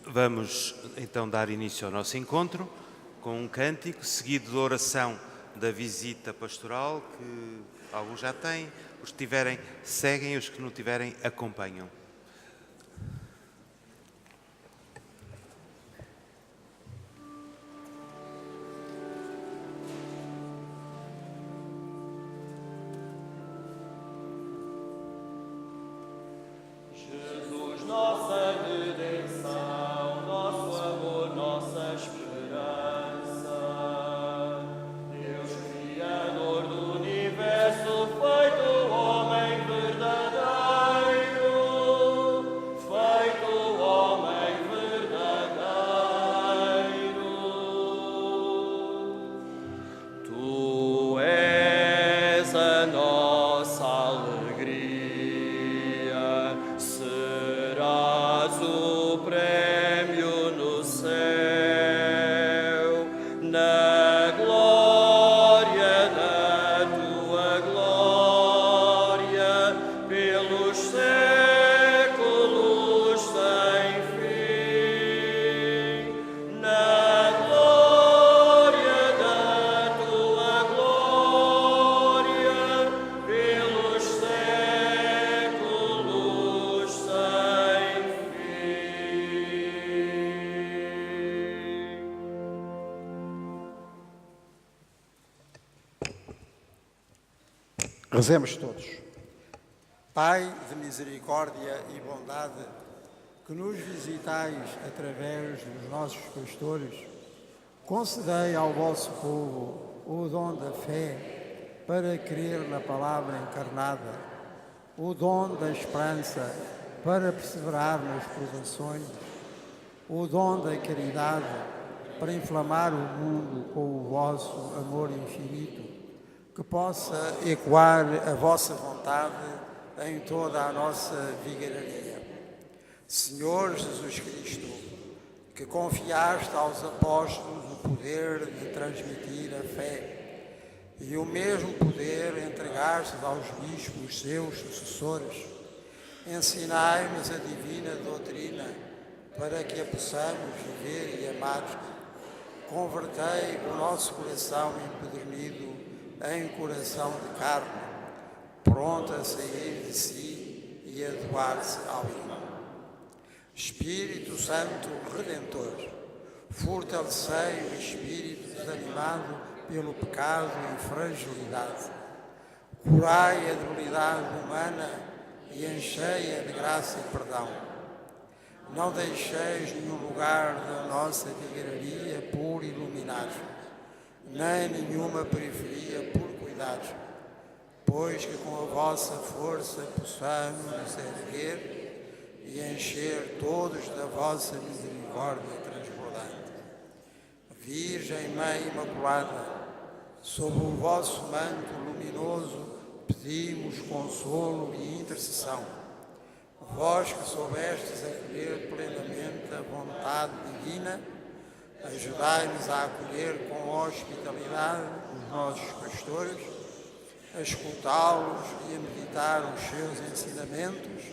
Vamos então dar início ao nosso encontro com um cântico, seguido da oração da visita pastoral, que alguns já têm, os que tiverem seguem, os que não tiverem acompanham. Rezemos todos. Pai de misericórdia e bondade, que nos visitais através dos nossos pastores, concedei ao vosso povo o dom da fé para crer na palavra encarnada, o dom da esperança para perseverar nas provações, o dom da caridade para inflamar o mundo com o vosso amor infinito, que possa ecoar a vossa vontade em toda a nossa vigararia. Senhor Jesus Cristo, que confiaste aos apóstolos o poder de transmitir a fé e o mesmo poder entregaste aos bispos seus sucessores, ensinai-nos a divina doutrina para que a possamos viver e amar. Convertei o nosso coração empedernido em coração de carne, pronto a sair de si e a doar-se ao irmão. Espírito Santo Redentor, fortalecei o espírito desanimado pelo pecado e fragilidade. Curai a debilidade humana e enchei-a de graça e perdão. Não deixeis nenhum lugar da nossa vigararia por iluminar, nem nenhuma periferia por cuidar, pois que com a vossa força possamos nos erguer e encher todos da vossa misericórdia transbordante. Virgem Mãe Imaculada, sob o vosso manto luminoso pedimos consolo e intercessão. Vós que soubestes acolher plenamente a vontade divina, ajudai-nos a acolher com hospitalidade os nossos pastores, a escutá-los e a meditar os seus ensinamentos,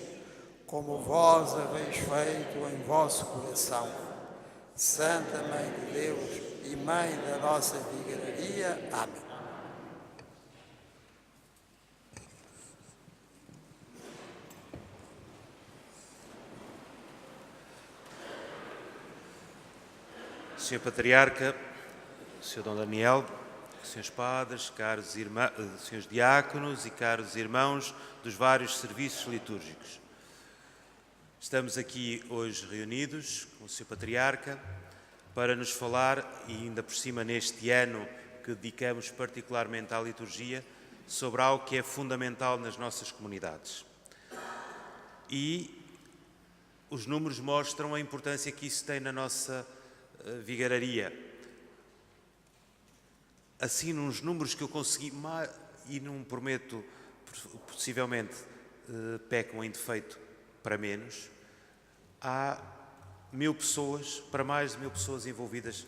como vós haveis feito em vosso coração. Santa Mãe de Deus e Mãe da nossa vigararia. Amém. Sr. Patriarca, Sr. Dom Daniel, Srs. Padres, Srs. Diáconos e caros irmãos dos vários serviços litúrgicos. Estamos aqui hoje reunidos com o Sr. Patriarca para nos falar, e ainda por cima neste ano que dedicamos particularmente à liturgia, sobre algo que é fundamental nas nossas comunidades. E os números mostram a importância que isso tem na nossa vigararia. Assim, nos números que eu consegui, e não prometo, possivelmente pecam em defeito para menos, há 1000 pessoas, para mais de 1000 pessoas envolvidas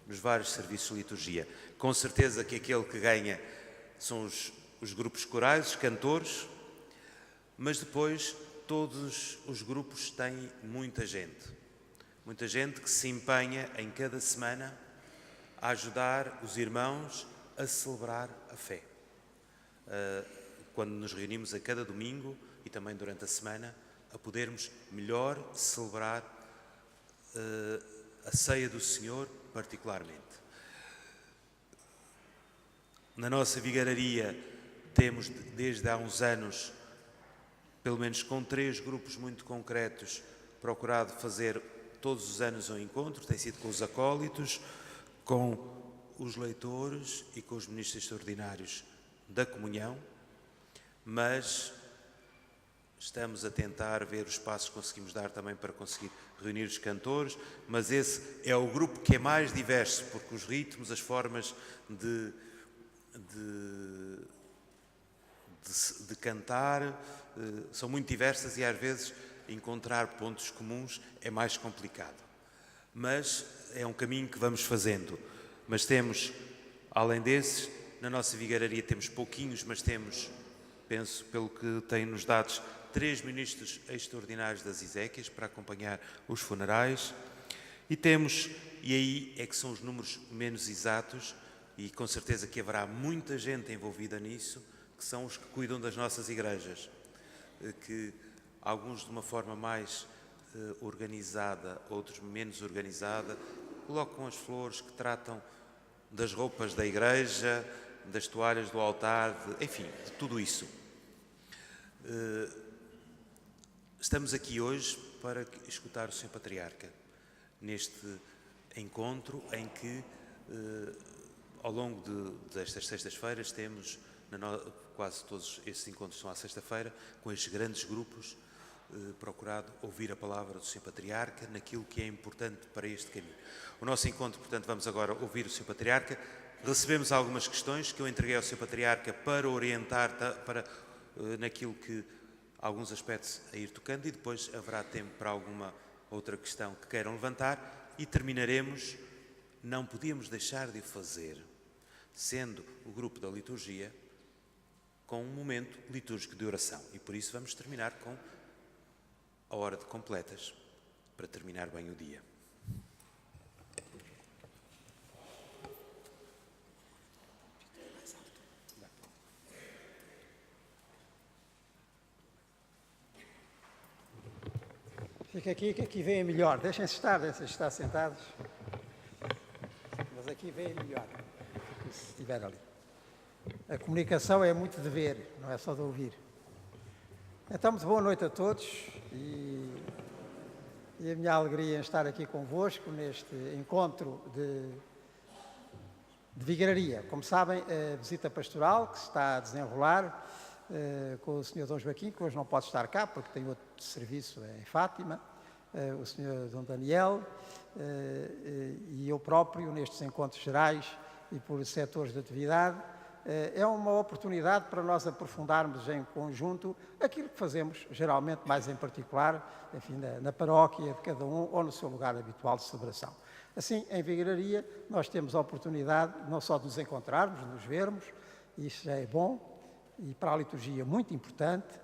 nos vários serviços de liturgia. Com certeza que aquele que ganha são os grupos corais, os cantores, mas depois todos os grupos têm muita gente. Muita gente que se empenha em cada semana a ajudar os irmãos a celebrar a fé. Quando nos reunimos a cada domingo e também durante a semana, a podermos melhor celebrar a ceia do Senhor particularmente. Na nossa vigararia temos desde há uns anos, pelo menos com 3 grupos muito concretos, procurado fazer todos os anos um encontro. Tem sido com os acólitos, com os leitores e com os ministros extraordinários da comunhão, mas estamos a tentar ver os passos que conseguimos dar também para conseguir reunir os cantores, mas esse é o grupo que é mais diverso, porque os ritmos, as formas de cantar são muito diversas e às vezes encontrar pontos comuns é mais complicado. Mas é um caminho que vamos fazendo. Mas temos, além desses, na nossa vigararia temos pouquinhos, mas temos, penso, pelo que têm-nos dados, 3 ministros extraordinários das Ezequias para acompanhar os funerais. E temos, e aí é que são os números menos exatos, e com certeza que haverá muita gente envolvida nisso, que são os que cuidam das nossas igrejas, que alguns de uma forma mais organizada, outros menos organizada, colocam as flores, que tratam das roupas da igreja, das toalhas do altar, enfim, de tudo isso. Estamos aqui hoje para escutar o Sr. Patriarca, neste encontro em que, ao longo destas sextas-feiras, temos, quase todos estes encontros são à sexta-feira, com estes grandes grupos, procurado ouvir a palavra do Sr. Patriarca naquilo que é importante para este caminho. O nosso encontro, portanto, vamos agora ouvir o Sr. Patriarca. Recebemos algumas questões que eu entreguei ao Sr. Patriarca para orientar naquilo que alguns aspectos a ir tocando, e depois haverá tempo para alguma outra questão que queiram levantar e terminaremos, não podíamos deixar de o fazer, sendo o grupo da liturgia, com um momento litúrgico de oração. E por isso vamos terminar com a hora de completas, para terminar bem o dia. Fica aqui, que aqui vem melhor. Deixem-se estar sentados. Mas aqui vem melhor, se estiver ali. A comunicação é muito de ver, não é só de ouvir. Então, muito boa noite a todos e a minha alegria em estar aqui convosco neste encontro de vigararia. Como sabem, a visita pastoral que se está a desenrolar com o Sr. Dom Joaquim, que hoje não pode estar cá porque tem outro serviço em Fátima, o Sr. Dom Daniel e eu próprio nestes encontros gerais e por setores de atividade. É uma oportunidade para nós aprofundarmos em conjunto aquilo que fazemos, geralmente mais em particular, enfim, na paróquia de cada um ou no seu lugar habitual de celebração. Assim, em vigararia, nós temos a oportunidade não só de nos encontrarmos, de nos vermos, isso já é bom, e para a liturgia muito importante,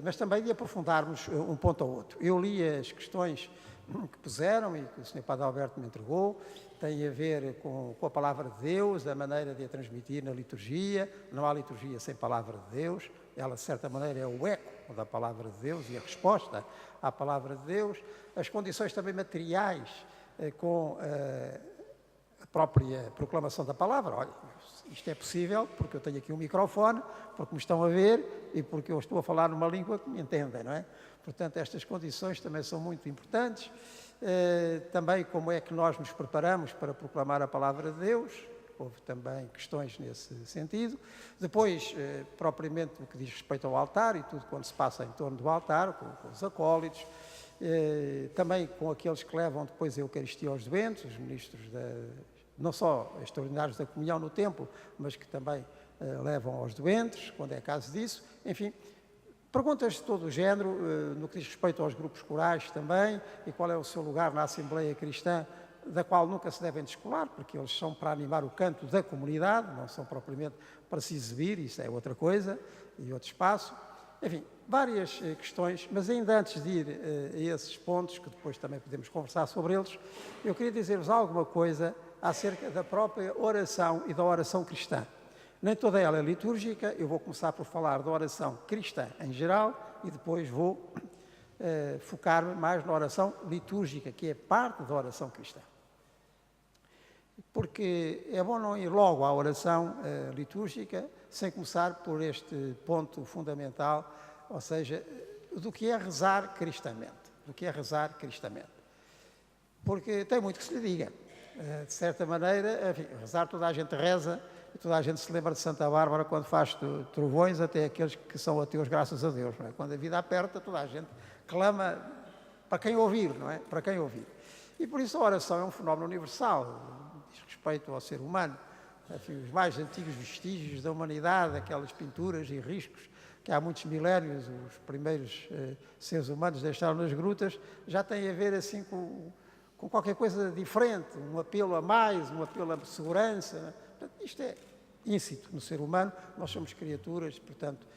mas também de aprofundarmos um ponto ao outro. Eu li as questões que puseram e que o Sr. Padre Alberto me entregou, tem a ver com a palavra de Deus, a maneira de a transmitir na liturgia. Não há liturgia sem palavra de Deus, ela de certa maneira é o eco da palavra de Deus e a resposta à palavra de Deus. As condições também materiais com a própria proclamação da palavra. Olha, isto é possível porque eu tenho aqui um microfone, porque me estão a ver e porque eu estou a falar numa língua que me entendem, não é? Portanto, estas condições também são muito importantes. Também como é que nós nos preparamos para proclamar a palavra de Deus, houve também questões nesse sentido. Depois, propriamente o que diz respeito ao altar e tudo quando se passa em torno do altar, com os acólitos, também com aqueles que levam depois a Eucaristia aos doentes, os ministros não só extraordinários da comunhão no templo, mas que também levam aos doentes, quando é caso disso. Enfim, perguntas de todo o género, no que diz respeito aos grupos corais também, e qual é o seu lugar na Assembleia Cristã, da qual nunca se devem descolar, porque eles são para animar o canto da comunidade, não são propriamente para se exibir, isso é outra coisa, e outro espaço. Enfim, várias questões, mas ainda antes de ir a esses pontos, que depois também podemos conversar sobre eles, eu queria dizer-vos alguma coisa acerca da própria oração e da oração cristã. Nem toda ela é litúrgica, eu vou começar por falar da oração cristã em geral e depois vou focar-me mais na oração litúrgica, que é parte da oração cristã. Porque é bom não ir logo à oração litúrgica sem começar por este ponto fundamental, ou seja, do que é rezar cristamente. Do que é rezar cristamente. Porque tem muito que se lhe diga. De certa maneira, enfim, rezar toda a gente reza e toda a gente se lembra de Santa Bárbara quando faz trovões, até aqueles que são ateus, graças a Deus. Não é? Quando a vida aperta, toda a gente clama para quem ouvir, não é? Para quem ouvir. E por isso a oração é um fenómeno universal, diz respeito ao ser humano. Enfim, os mais antigos vestígios da humanidade, aquelas pinturas e riscos que há muitos milénios os primeiros seres humanos deixaram nas grutas, já têm a ver assim com qualquer coisa diferente, um apelo a mais, um apelo à segurança. Portanto, isto é íncito no ser humano, nós somos criaturas, portanto,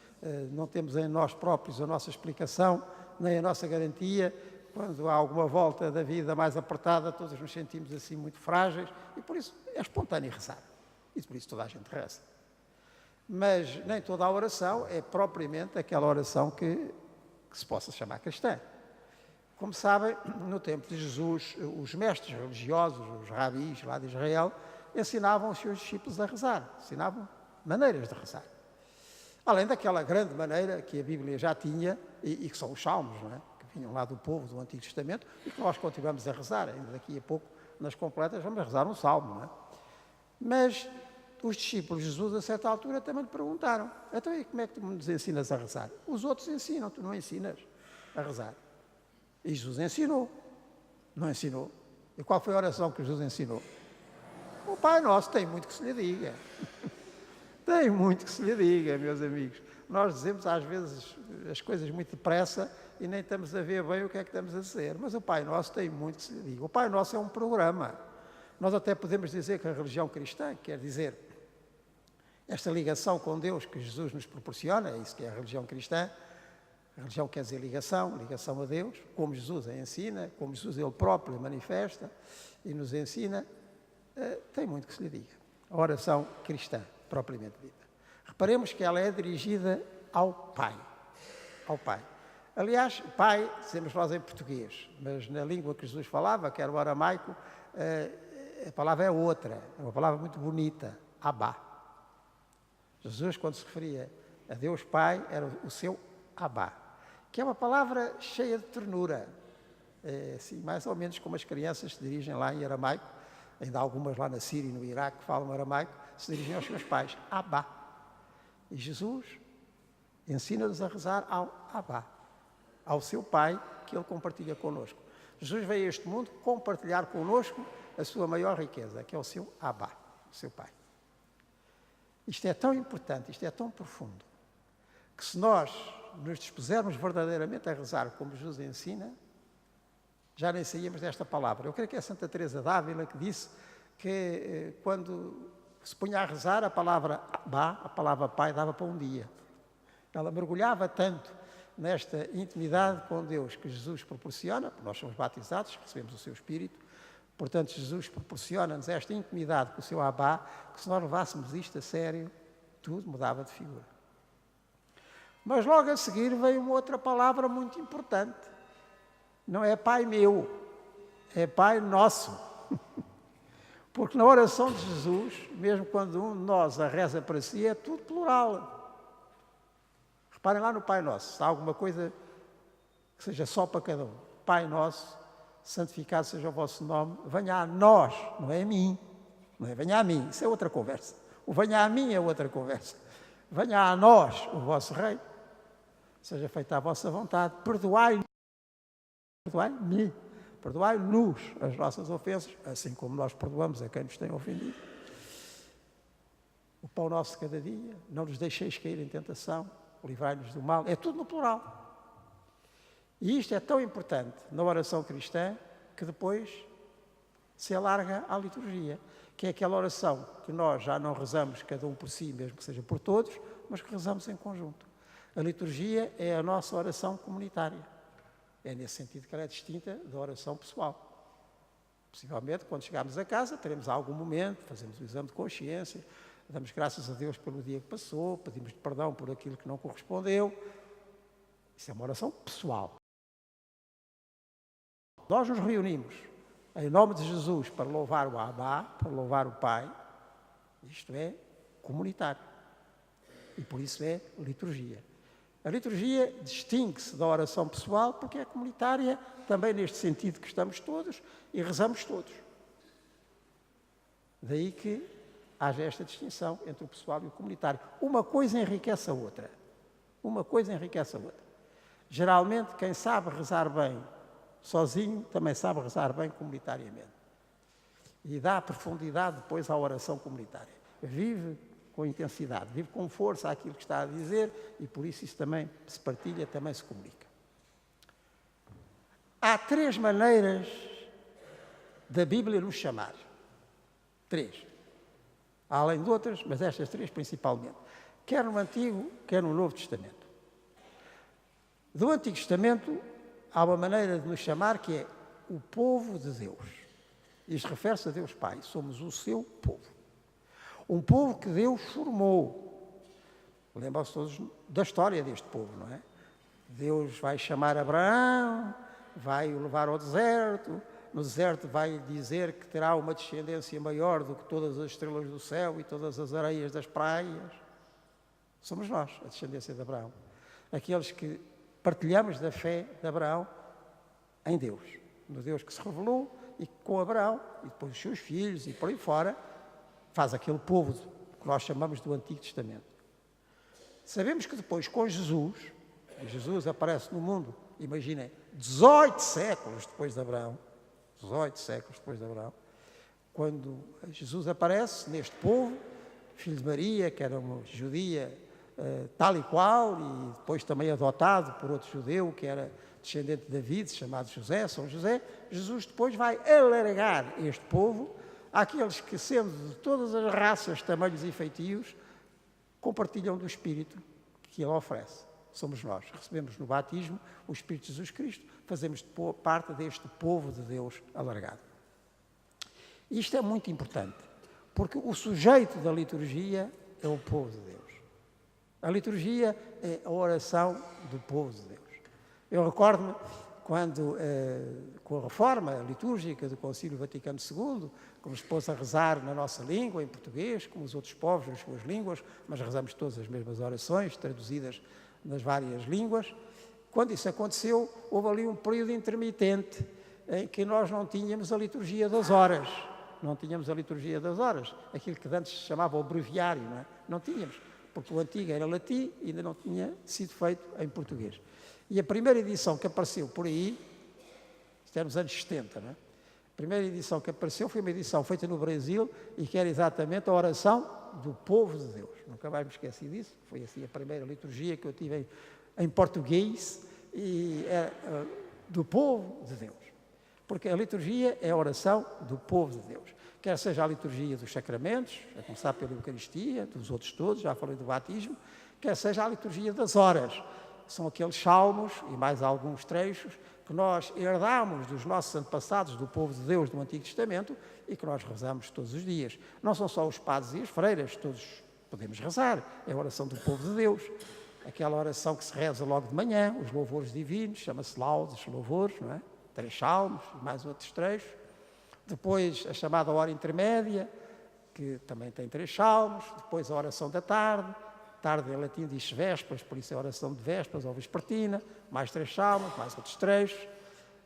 não temos em nós próprios a nossa explicação, nem a nossa garantia. Quando há alguma volta da vida mais apertada, todos nos sentimos assim muito frágeis e por isso é espontâneo rezar. E por isso toda a gente reza. Mas nem toda a oração é propriamente aquela oração que se possa chamar cristã. Como sabem, no tempo de Jesus, os mestres religiosos, os rabis lá de Israel, ensinavam os seus discípulos a rezar, ensinavam maneiras de rezar. Além daquela grande maneira que a Bíblia já tinha, e que são os salmos, não é? Que vinham lá do povo do Antigo Testamento, e que nós continuamos a rezar, ainda daqui a pouco, nas completas, vamos rezar um salmo, não é? Mas os discípulos de Jesus, a certa altura, também lhe perguntaram: então, e como é que tu nos ensinas a rezar? Os outros ensinam, tu não ensinas a rezar. E Jesus ensinou. Não ensinou. E qual foi a oração que Jesus ensinou? O Pai Nosso. Tem muito que se lhe diga. Tem muito que se lhe diga, meus amigos. Nós dizemos às vezes as coisas muito depressa e nem estamos a ver bem o que é que estamos a dizer. Mas o Pai Nosso tem muito que se lhe diga. O Pai Nosso é um programa. Nós até podemos dizer que a religião cristã, quer dizer, esta ligação com Deus que Jesus nos proporciona, é isso que é a religião cristã. A religião quer dizer ligação a Deus, como Jesus a ensina, como Jesus ele próprio a manifesta e nos ensina, tem muito que se lhe diga. A oração cristã, propriamente dita. Reparemos que ela é dirigida ao Pai. Ao Pai. Aliás, Pai, dizemos nós em português, mas na língua que Jesus falava, que era o aramaico, a palavra é outra, é uma palavra muito bonita, Abá. Jesus, quando se referia a Deus Pai, era o seu Abá, que é uma palavra cheia de ternura, assim, mais ou menos como as crianças se dirigem lá em aramaico, ainda há algumas lá na Síria e no Iraque que falam aramaico, se dirigem aos seus pais, Abá. E Jesus ensina-nos a rezar ao Abá, ao seu Pai, que Ele compartilha connosco. Jesus veio a este mundo compartilhar connosco a sua maior riqueza, que é o seu Abá, o seu Pai. Isto é tão importante, isto é tão profundo, que se nós nos dispusermos verdadeiramente a rezar como Jesus ensina, já nem saímos desta palavra. Eu creio que é Santa Teresa d'Ávila que disse que quando se punha a rezar, a palavra Abá, a palavra Pai, dava para um dia. Ela mergulhava tanto nesta intimidade com Deus que Jesus proporciona, porque nós somos batizados, recebemos o seu Espírito, portanto Jesus proporciona-nos esta intimidade com o seu Abá, que se nós levássemos isto a sério, tudo mudava de figura. Mas logo a seguir veio uma outra palavra muito importante. Não é Pai meu, é Pai nosso. Porque na oração de Jesus, mesmo quando um de nós a reza para si, é tudo plural. Reparem lá no Pai Nosso, se há alguma coisa que seja só para cada um. Pai Nosso, santificado seja o vosso nome, venha a nós, não é a mim. Não é venha a mim, isso é outra conversa. O venha a mim é outra conversa. Venha a nós, o vosso Rei, seja feita a vossa vontade, perdoai-me, perdoai-nos as nossas ofensas, assim como nós perdoamos a quem nos tem ofendido. O pão nosso de cada dia, não nos deixeis cair em tentação, livrai-nos do mal, é tudo no plural. E isto é tão importante na oração cristã que depois se alarga à liturgia, que é aquela oração que nós já não rezamos cada um por si, mesmo que seja por todos, mas que rezamos em conjunto. A liturgia é a nossa oração comunitária. É nesse sentido que ela é distinta da oração pessoal. Possivelmente, quando chegarmos a casa, teremos algum momento, fazemos o exame de consciência, damos graças a Deus pelo dia que passou, pedimos perdão por aquilo que não correspondeu. Isso é uma oração pessoal. Nós nos reunimos em nome de Jesus para louvar o Abá, para louvar o Pai. Isto é comunitário. E por isso é liturgia. A liturgia distingue-se da oração pessoal porque é comunitária, também neste sentido que estamos todos e rezamos todos. Daí que haja esta distinção entre o pessoal e o comunitário. Uma coisa enriquece a outra. Uma coisa enriquece a outra. Geralmente, quem sabe rezar bem sozinho, também sabe rezar bem comunitariamente. E dá profundidade depois à oração comunitária. Vive com intensidade, vive com força aquilo que está a dizer e por isso também se partilha, também se comunica. Há 3 maneiras da Bíblia nos chamar. 3. Há além de outras, mas estas 3 principalmente. Quer no Antigo, quer no Novo Testamento. Do Antigo Testamento há uma maneira de nos chamar que é o povo de Deus. Isto refere-se a Deus Pai. Somos o seu povo. Um povo que Deus formou. Lembram-se todos da história deste povo, não é? Deus vai chamar Abraão, vai o levar ao deserto. No deserto vai dizer que terá uma descendência maior do que todas as estrelas do céu e todas as areias das praias. Somos nós, a descendência de Abraão. Aqueles que partilhamos da fé de Abraão em Deus. No Deus que se revelou e com Abraão, e depois os seus filhos e por aí fora, faz aquele povo que nós chamamos do Antigo Testamento. Sabemos que depois, com Jesus aparece no mundo, imaginem, 18 séculos depois de Abraão, 18 séculos depois de Abraão, quando Jesus aparece neste povo, filho de Maria, que era uma judia tal e qual, e depois também adotado por outro judeu, que era descendente de David, chamado José, São José, Jesus depois vai alargar este povo àqueles que, sendo de todas as raças, tamanhos e feitios, compartilham do Espírito que Ele oferece. Somos nós. Recebemos no batismo o Espírito de Jesus Cristo, fazemos parte deste povo de Deus alargado. Isto é muito importante, porque o sujeito da liturgia é o povo de Deus. A liturgia é a oração do povo de Deus. Eu recordo-me quando, com a reforma litúrgica do Concílio Vaticano II, que nos pôs a rezar na nossa língua, em português, como os outros povos nas suas línguas, mas rezamos todas as mesmas orações, traduzidas nas várias línguas. Quando isso aconteceu, houve ali um período intermitente em que nós não tínhamos a liturgia das horas. Não tínhamos a liturgia das horas, aquilo que antes se chamava o breviário, não é? Não tínhamos, porque o antigo era latim e ainda não tinha sido feito em português. E a primeira edição que apareceu por aí, isto era nos anos 70, não é? A primeira edição que apareceu foi uma edição feita no Brasil e que era exatamente a oração do povo de Deus. Nunca mais me esqueci disso. Foi assim a primeira liturgia que eu tive em português e era do povo de Deus. Porque a liturgia é a oração do povo de Deus. Quer seja a liturgia dos sacramentos, a começar pela Eucaristia, dos outros todos, já falei do batismo, quer seja a liturgia das horas. São aqueles salmos e mais alguns trechos que nós herdamos dos nossos antepassados, do povo de Deus do Antigo Testamento e que nós rezamos todos os dias. Não são só os padres e as freiras, todos podemos rezar. É a oração do povo de Deus. Aquela oração que se reza logo de manhã, os louvores divinos, chama-se laudes, louvores, não é? 3 salmos e mais outros trechos. Depois a chamada hora intermédia, que também tem 3 salmos. Depois a oração da tarde. Tarde em latim diz vésperas, por isso é a oração de vésperas ou vespertina. Mais 3 salmos, mais outros trechos.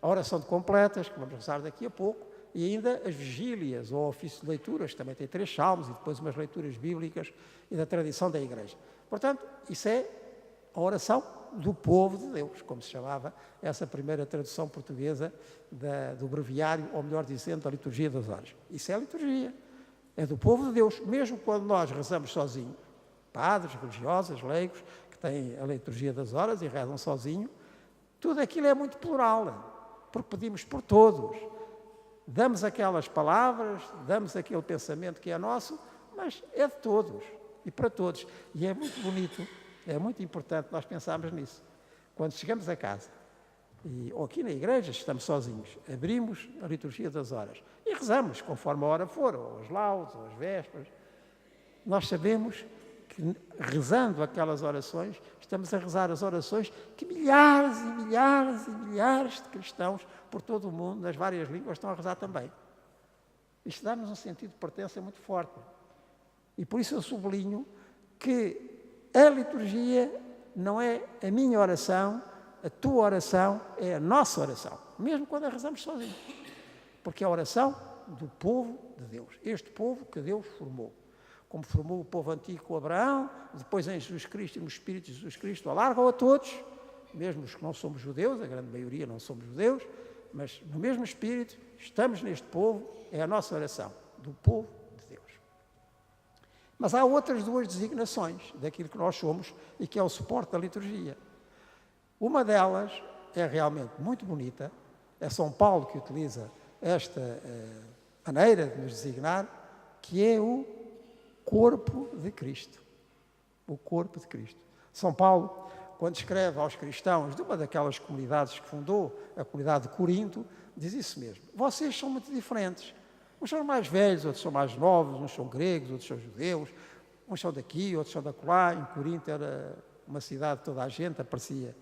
A oração de completas, que vamos rezar daqui a pouco. E ainda as vigílias ou ofício de leituras, que também tem 3 salmos e depois umas leituras bíblicas e da tradição da Igreja. Portanto, isso é a oração do povo de Deus, como se chamava essa primeira tradução portuguesa do breviário, ou melhor dizendo, da liturgia das horas. Isso é a liturgia, é do povo de Deus, mesmo quando nós rezamos sozinhos, padres, religiosas, leigos, que têm a liturgia das horas e rezam sozinho, tudo aquilo é muito plural, porque pedimos por todos, damos aquelas palavras, damos aquele pensamento que é nosso, mas é de todos e para todos. E é muito bonito É muito importante nós pensarmos nisso. Quando chegamos a casa, ou aqui na igreja, estamos sozinhos, abrimos a liturgia das horas e rezamos, conforme a hora for, ou as laudes, ou as vésperas. Nós sabemos que, rezando aquelas orações, estamos a rezar as orações que milhares e milhares e milhares de cristãos por todo o mundo, nas várias línguas, estão a rezar também. Isto dá-nos um sentido de pertença muito forte. E por isso eu sublinho que a liturgia não é a minha oração, a tua oração, é a nossa oração, mesmo quando a rezamos sozinhos. Porque é a oração do povo de Deus, este povo que Deus formou. Como formou o povo antigo com Abraão, depois em Jesus Cristo e no Espírito de Jesus Cristo, alarga-o a todos, mesmo os que não somos judeus, a grande maioria não somos judeus, mas no mesmo Espírito, estamos neste povo, é a nossa oração, do povo de Deus. Mas há outras duas designações daquilo que nós somos e que é o suporte da liturgia. Uma delas é realmente muito bonita, é São Paulo que utiliza esta maneira de nos designar, que é o corpo de Cristo. O corpo de Cristo. São Paulo, quando escreve aos cristãos de uma daquelas comunidades que fundou, a comunidade de Corinto, diz isso mesmo. Vocês são muito diferentes. Uns são mais velhos, outros são mais novos, uns são gregos, outros são judeus, uns são daqui, outros são da acolá. Em Corinto era uma cidade de toda a gente, aparecia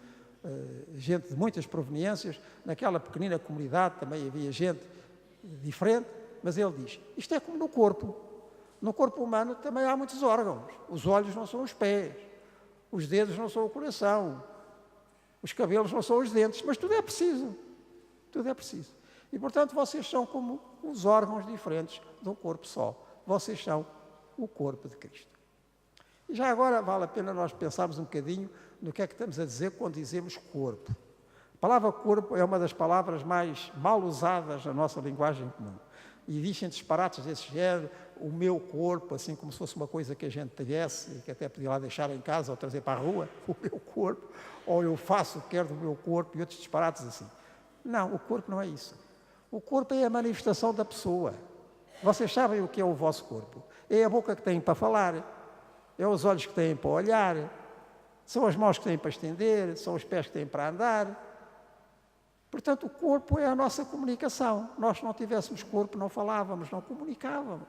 gente de muitas proveniências. Naquela pequenina comunidade também havia gente diferente, mas ele diz, isto é como no corpo. No corpo humano também há muitos órgãos. Os olhos não são os pés, os dedos não são o coração, os cabelos não são os dentes, mas tudo é preciso. Tudo é preciso. E, portanto, vocês são como os órgãos diferentes de um corpo só. Vocês são o corpo de Cristo. E já agora vale a pena nós pensarmos um bocadinho no que é que estamos a dizer quando dizemos corpo. A palavra corpo é uma das palavras mais mal usadas na nossa linguagem comum. E dizem disparates desse género, o meu corpo, assim como se fosse uma coisa que a gente tivesse, e que até podia lá deixar em casa ou trazer para a rua, o meu corpo, ou eu faço o que quero do meu corpo, e outros disparates assim. Não, o corpo não é isso. O corpo é a manifestação da pessoa. Vocês sabem o que é o vosso corpo? É a boca que têm para falar, é os olhos que têm para olhar, são as mãos que têm para estender, são os pés que têm para andar. Portanto, o corpo é a nossa comunicação. Nós, se não tivéssemos corpo, não falávamos, não comunicávamos.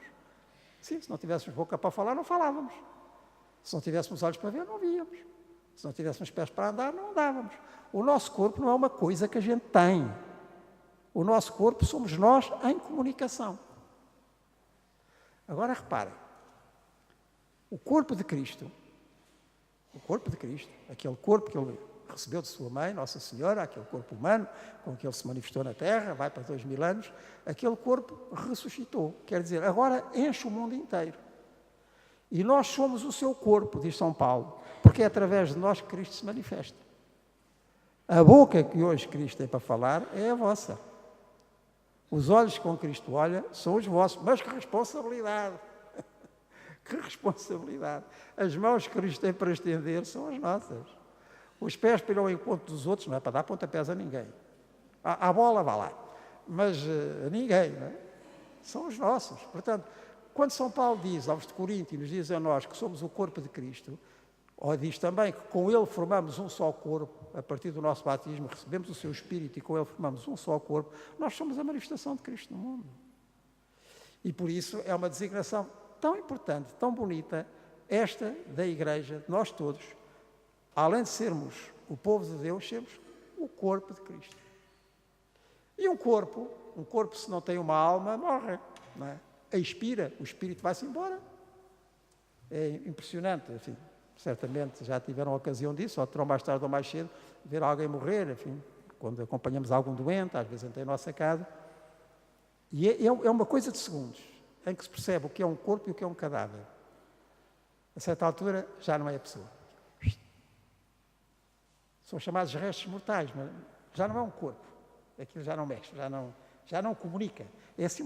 Sim, se não tivéssemos boca para falar, não falávamos. Se não tivéssemos olhos para ver, não víamos. Se não tivéssemos pés para andar, não andávamos. O nosso corpo não é uma coisa que a gente tem. O nosso corpo somos nós em comunicação. Agora reparem, o corpo de Cristo, aquele corpo que ele recebeu de sua mãe, Nossa Senhora, aquele corpo humano com que ele se manifestou na Terra, vai para 2000 anos, aquele corpo ressuscitou. Quer dizer, agora enche o mundo inteiro. E nós somos o seu corpo, diz São Paulo, porque é através de nós que Cristo se manifesta. A boca que hoje Cristo tem para falar é a vossa. Os olhos com Cristo olha são os vossos. Mas que responsabilidade! Que responsabilidade! As mãos que Cristo tem para estender são as nossas. Os pés para ir ao encontro dos outros não é para dar pontapés a ninguém. A bola vai lá, mas a ninguém, não é? São os nossos. Portanto, quando São Paulo diz aos de Corinto e nos diz a nós que somos o corpo de Cristo, ou diz também que com ele formamos um só corpo, a partir do nosso batismo recebemos o seu Espírito e com ele formamos um só corpo, nós somos a manifestação de Cristo no mundo. E por isso é uma designação tão importante, tão bonita, esta da Igreja, de nós todos, além de sermos o povo de Deus, sermos o corpo de Cristo. E um corpo se não tem uma alma, morre, não é? Expira, o espírito vai-se embora. É impressionante, enfim, certamente já tiveram a ocasião disso, ou terão mais tarde ou mais cedo, ver alguém morrer, enfim, quando acompanhamos algum doente, às vezes em nossa casa. E é uma coisa de segundos, em que se percebe o que é um corpo e o que é um cadáver. A certa altura já não é a pessoa. São chamados restos mortais, mas já não é um corpo. Aquilo já não mexe, já não comunica. É assim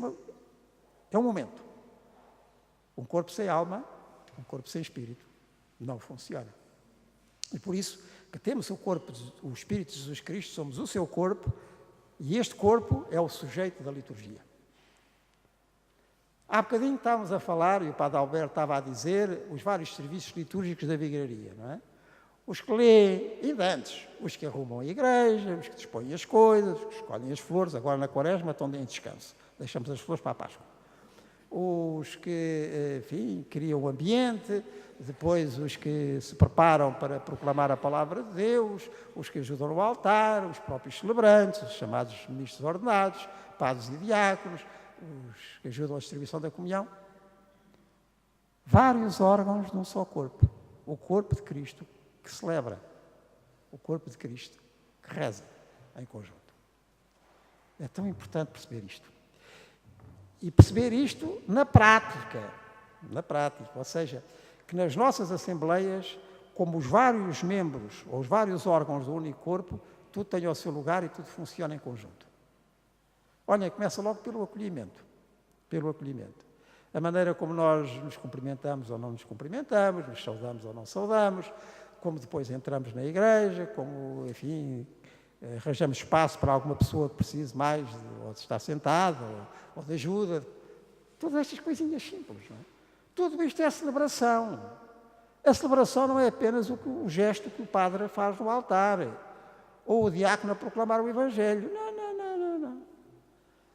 é um momento. Um corpo sem alma, um corpo sem espírito, não funciona. E por isso que temos o corpo, o Espírito de Jesus Cristo, somos o seu corpo, e este corpo é o sujeito da liturgia. Há bocadinho estávamos a falar, e o Padre Alberto estava a dizer, os vários serviços litúrgicos da vigararia, não é? os que lêem, ainda antes, os que arrumam a igreja, os que dispõem as coisas, os que escolhem as flores, agora na quaresma estão em descanso, deixamos as flores para a Páscoa. Os que, enfim, criam o ambiente, depois os que se preparam para proclamar a palavra de Deus, os que ajudam no altar, os próprios celebrantes, os chamados ministros ordenados, padres e diáconos, os que ajudam a distribuição da comunhão. Vários órgãos de um só corpo. O corpo de Cristo que celebra, o corpo de Cristo que reza em conjunto. É tão importante perceber isto. E perceber isto na prática, ou seja, que nas nossas assembleias, como os vários membros ou os vários órgãos do único corpo, tudo tenha o seu lugar e tudo funciona em conjunto. Olha, começa logo pelo acolhimento. A maneira como nós nos cumprimentamos ou não nos cumprimentamos, nos saudamos ou não saudamos, como depois entramos na igreja, como, enfim, arranjamos espaço para alguma pessoa que precise mais ou de estar sentado ou de ajuda. Todas estas coisinhas simples, não é? Tudo isto é celebração. A celebração não é apenas o gesto que o padre faz no altar ou o diácono a proclamar o Evangelho. Não.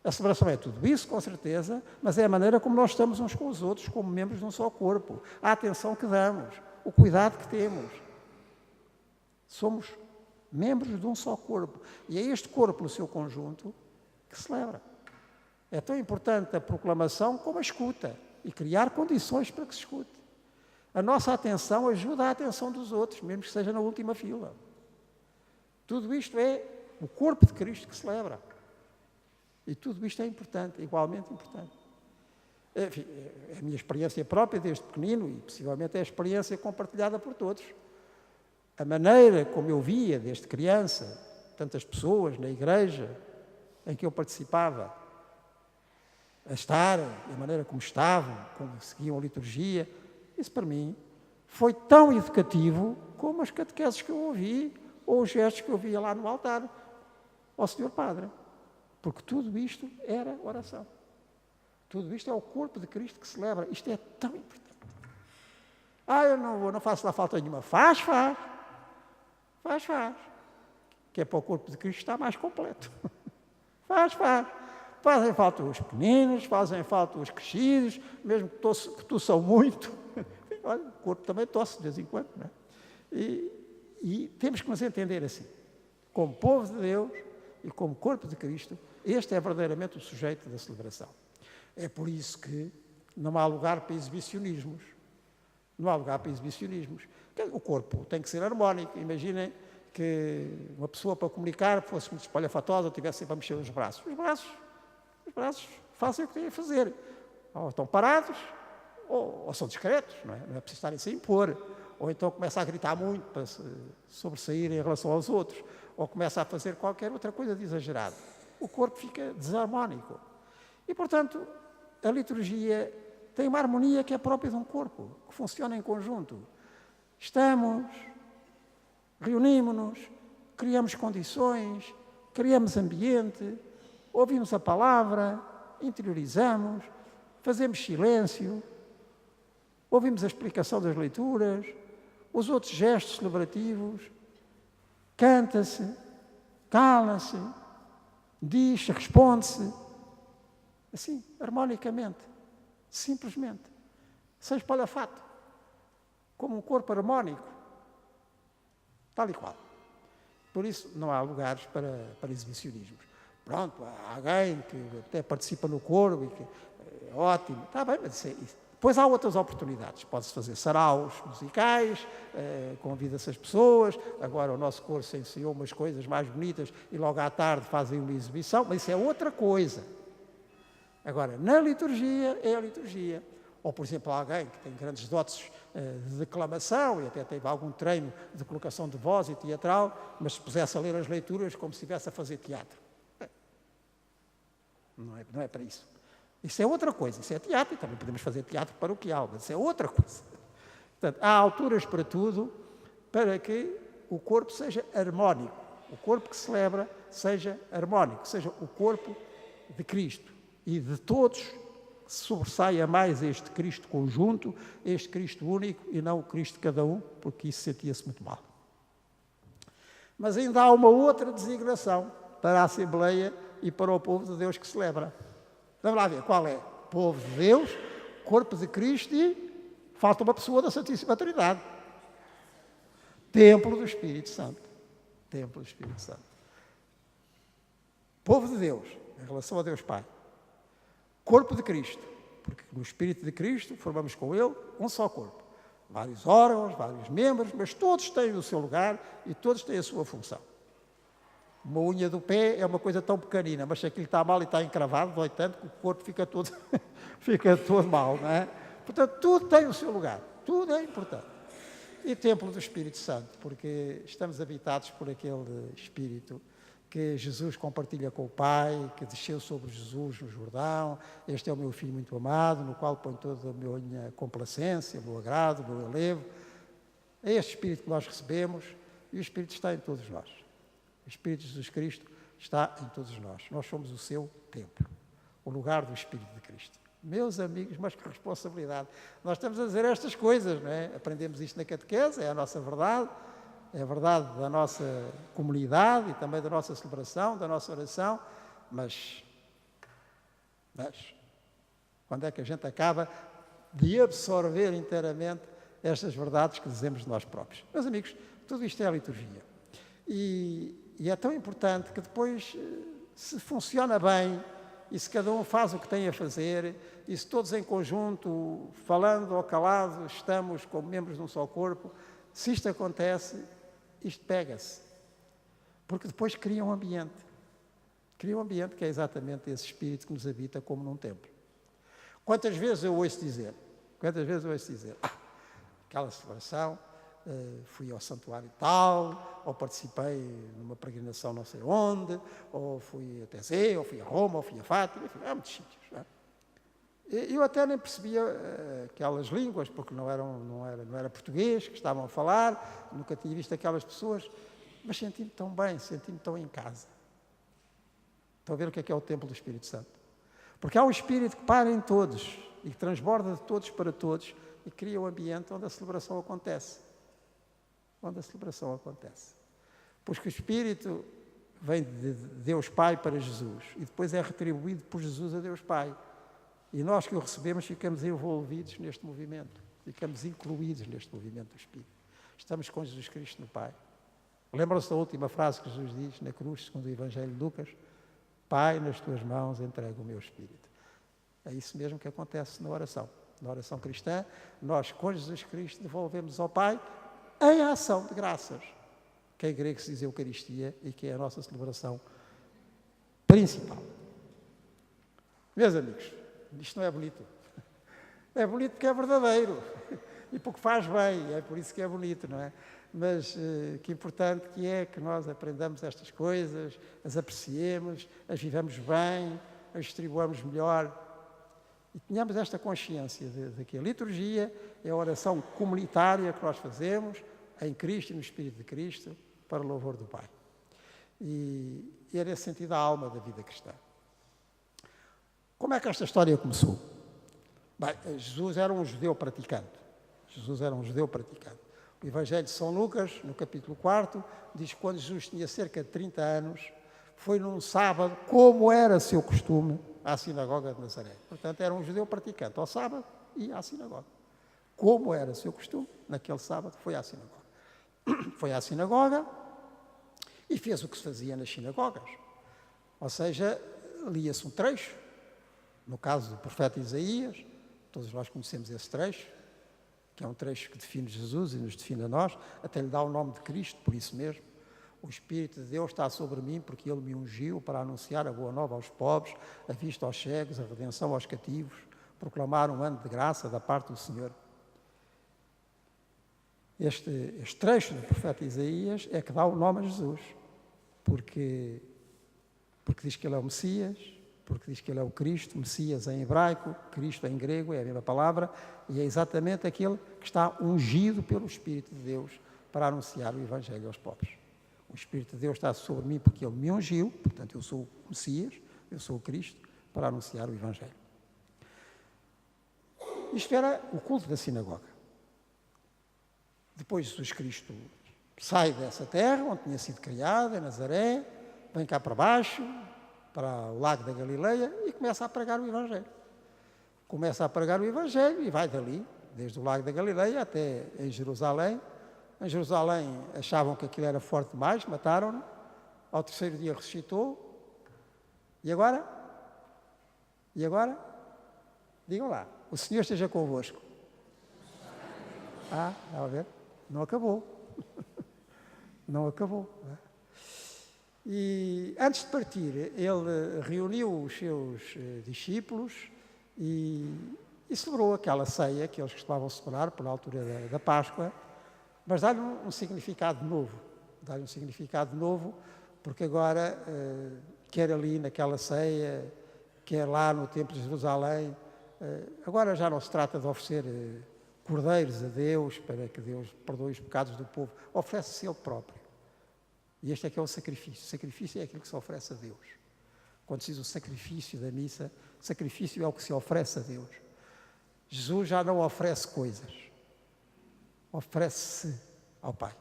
A celebração é tudo isso, com certeza, mas é a maneira como nós estamos uns com os outros, como membros de um só corpo. A atenção que damos, o cuidado que temos. Somos membros de um só corpo. E é este corpo, no seu conjunto, que celebra. É tão importante a proclamação como a escuta e criar condições para que se escute. A nossa atenção ajuda a atenção dos outros, mesmo que seja na última fila. Tudo isto é o corpo de Cristo que celebra. E tudo isto é importante, igualmente importante. Enfim, é a minha experiência própria desde pequenino e possivelmente é a experiência compartilhada por todos. A maneira como eu via desde criança, tantas pessoas na igreja em que eu participava, a estar, a maneira como estavam, como seguiam a liturgia, isso para mim foi tão educativo como as catequeses que eu ouvi ou os gestos que eu via lá no altar ao Senhor Padre. Porque tudo isto era oração. Tudo isto é o corpo de Cristo que celebra. Isto é tão importante. Eu não faço lá falta nenhuma. Faz. Que é para o corpo de Cristo estar mais completo. Faz. Fazem falta os pequeninos, fazem falta os crescidos, mesmo que tossam muito. Olha, o corpo também tosse de vez em quando, não é? E temos que nos entender assim. Como povo de Deus e como corpo de Cristo, este é verdadeiramente o sujeito da celebração. É por isso que não há lugar para exibicionismos. O corpo tem que ser harmónico. Imaginem que uma pessoa para comunicar fosse muito espalhafatosa, tivesse sempre a mexer os braços. Os braços fazem o que têm a fazer. Ou estão parados, ou são discretos, não é preciso estarem-se a impor. Ou então começa a gritar muito para se sobressair em relação aos outros. Ou começa a fazer qualquer outra coisa de exagerado. O corpo fica desarmónico. E, portanto, a liturgia tem uma harmonia que é própria de um corpo, que funciona em conjunto. Reunimos-nos, criamos condições, criamos ambiente, ouvimos a palavra, interiorizamos, fazemos silêncio, ouvimos a explicação das leituras, os outros gestos celebrativos, canta-se, cala-se, diz-se, responde-se, assim, harmonicamente, simplesmente, sem espalhafato, como um corpo harmónico, tal e qual. Por isso, não há lugares para exibicionismos. Pronto, há alguém que até participa no coro e que é ótimo, está bem, mas isso. Depois há outras oportunidades. Pode-se fazer saraus musicais, convida-se as pessoas. Agora o nosso coro ensaiou umas coisas mais bonitas e logo à tarde fazem uma exibição, mas isso é outra coisa. Agora, na liturgia, é a liturgia. Ou, por exemplo, alguém que tem grandes dotes de declamação e até teve algum treino de colocação de voz e teatral, mas se pusesse a ler as leituras como se estivesse a fazer teatro. Não é para isso. Isso é outra coisa, isso é teatro, e também podemos fazer teatro paroquial, mas isso é outra coisa. Portanto, há alturas para tudo, para que o corpo seja harmónico, o corpo que celebra seja harmónico, seja o corpo de Cristo e de todos que sobressaia mais este Cristo conjunto, este Cristo único e não o Cristo de cada um, porque isso sentia-se muito mal. Mas ainda há uma outra designação para a Assembleia e para o povo de Deus que celebra. Vamos lá ver qual é. Povo de Deus, corpo de Cristo e falta uma pessoa da Santíssima Trindade. Templo do Espírito Santo. Templo do Espírito Santo. Povo de Deus, em relação a Deus Pai. Corpo de Cristo, porque no Espírito de Cristo formamos com Ele um só corpo. Vários órgãos, vários membros, mas todos têm o seu lugar e todos têm a sua função. Uma unha do pé é uma coisa tão pequenina, mas se aquilo está mal e está encravado, dói tanto que o corpo fica todo, fica todo mal, não é? Portanto, tudo tem o seu lugar, tudo é importante. E templo do Espírito Santo, porque estamos habitados por aquele Espírito que Jesus compartilha com o Pai, que desceu sobre Jesus no Jordão. Este é o meu Filho muito amado, no qual ponho toda a minha complacência, o meu agrado, o meu elevo. É este Espírito que nós recebemos e o Espírito está em todos nós. O Espírito de Jesus Cristo está em todos nós. Nós somos o seu templo, o lugar do Espírito de Cristo. Meus amigos, mas que responsabilidade. Nós estamos a dizer estas coisas, não é? Aprendemos isto na catequese, é a nossa verdade, é a verdade da nossa comunidade e também da nossa celebração, da nossa oração, mas quando é que a gente acaba de absorver inteiramente estas verdades que dizemos de nós próprios? Meus amigos, tudo isto é a liturgia. E é tão importante que depois, se funciona bem, e se cada um faz o que tem a fazer, e se todos em conjunto, falando ou calado, estamos como membros de um só corpo, se isto acontece, isto pega-se. Porque depois cria um ambiente. Cria um ambiente que é exatamente esse Espírito que nos habita como num templo. Quantas vezes eu ouço dizer, aquela celebração, fui ao santuário tal, ou participei numa peregrinação não sei onde, ou fui a Teseu, ou fui a Roma, ou fui a Fátima, enfim, há muitos sítios. Não é? Eu até nem percebia aquelas línguas, porque não era português que estavam a falar, nunca tinha visto aquelas pessoas, mas senti-me tão bem, senti-me tão em casa. Estão a ver o que é o templo do Espírito Santo? Porque há um Espírito que para em todos, e que transborda de todos para todos, e cria um ambiente onde a celebração acontece. Pois que o Espírito vem de Deus Pai para Jesus e depois é retribuído por Jesus a Deus Pai. E nós que o recebemos ficamos envolvidos neste movimento, ficamos incluídos neste movimento do Espírito. Estamos com Jesus Cristo no Pai. Lembram-se da última frase que Jesus diz na cruz, segundo o Evangelho de Lucas? Pai, nas tuas mãos entrego o meu Espírito. É isso mesmo que acontece na oração. Na oração cristã, nós com Jesus Cristo devolvemos ao Pai em ação de graças, que em grego se diz Eucaristia e que é a nossa celebração principal. Meus amigos, isto não é bonito. É bonito porque é verdadeiro e porque faz bem, é por isso que é bonito, não é? Mas que importante que é que nós aprendamos estas coisas, as apreciemos, as vivamos bem, as distribuamos melhor e tenhamos esta consciência de que a liturgia é a oração comunitária que nós fazemos em Cristo e no Espírito de Cristo para o louvor do Pai. E é nesse sentido a alma da vida cristã. Como é que esta história começou? Bem, Jesus era um judeu praticante. O Evangelho de São Lucas, no capítulo 4, diz que quando Jesus tinha cerca de 30 anos, foi num sábado, como era seu costume, à sinagoga de Nazaré. Portanto, era um judeu praticante. Ao sábado, ia à sinagoga. Como era seu costume, naquele sábado, foi à sinagoga. Foi à sinagoga e fez o que se fazia nas sinagogas. Ou seja, lia-se um trecho, no caso do profeta Isaías, todos nós conhecemos esse trecho, que é um trecho que define Jesus e nos define a nós, até lhe dá o nome de Cristo, por isso mesmo. O Espírito de Deus está sobre mim porque Ele me ungiu para anunciar a boa nova aos pobres, a vista aos cegos, a redenção aos cativos, proclamar um ano de graça da parte do Senhor. Este trecho do profeta Isaías é que dá o nome a Jesus, porque diz que Ele é o Messias, porque diz que Ele é o Cristo, Messias em hebraico, Cristo em grego, é a mesma palavra, e é exatamente aquele que está ungido pelo Espírito de Deus para anunciar o Evangelho aos pobres. O Espírito de Deus está sobre mim porque Ele me ungiu, portanto eu sou o Messias, eu sou o Cristo, para anunciar o Evangelho. Isto era o culto da sinagoga. Depois Jesus Cristo sai dessa terra, onde tinha sido criado, em Nazaré, vem cá para baixo, para o lago da Galileia, e começa a pregar o Evangelho. Começa a pregar o Evangelho e vai dali, desde o lago da Galileia até em Jerusalém. Em Jerusalém achavam que aquilo era forte demais, mataram-no. Ao terceiro dia ressuscitou. E agora? E agora? Digam lá, o Senhor esteja convosco. Está a ver? Não acabou. Não acabou. Não é? E antes de partir, ele reuniu os seus discípulos e celebrou aquela ceia que eles costumavam celebrar por altura da Páscoa, mas dá-lhe um significado novo. Dá-lhe um significado novo, porque agora, quer ali naquela ceia, quer lá no Templo de Jerusalém, agora já não se trata de oferecer cordeiros a Deus, para que Deus perdoe os pecados do povo. Oferece-se Ele próprio. E este é que é o sacrifício. O sacrifício é aquilo que se oferece a Deus. Quando se diz o sacrifício da missa, sacrifício é o que se oferece a Deus. Jesus já não oferece coisas. Oferece-se ao Pai.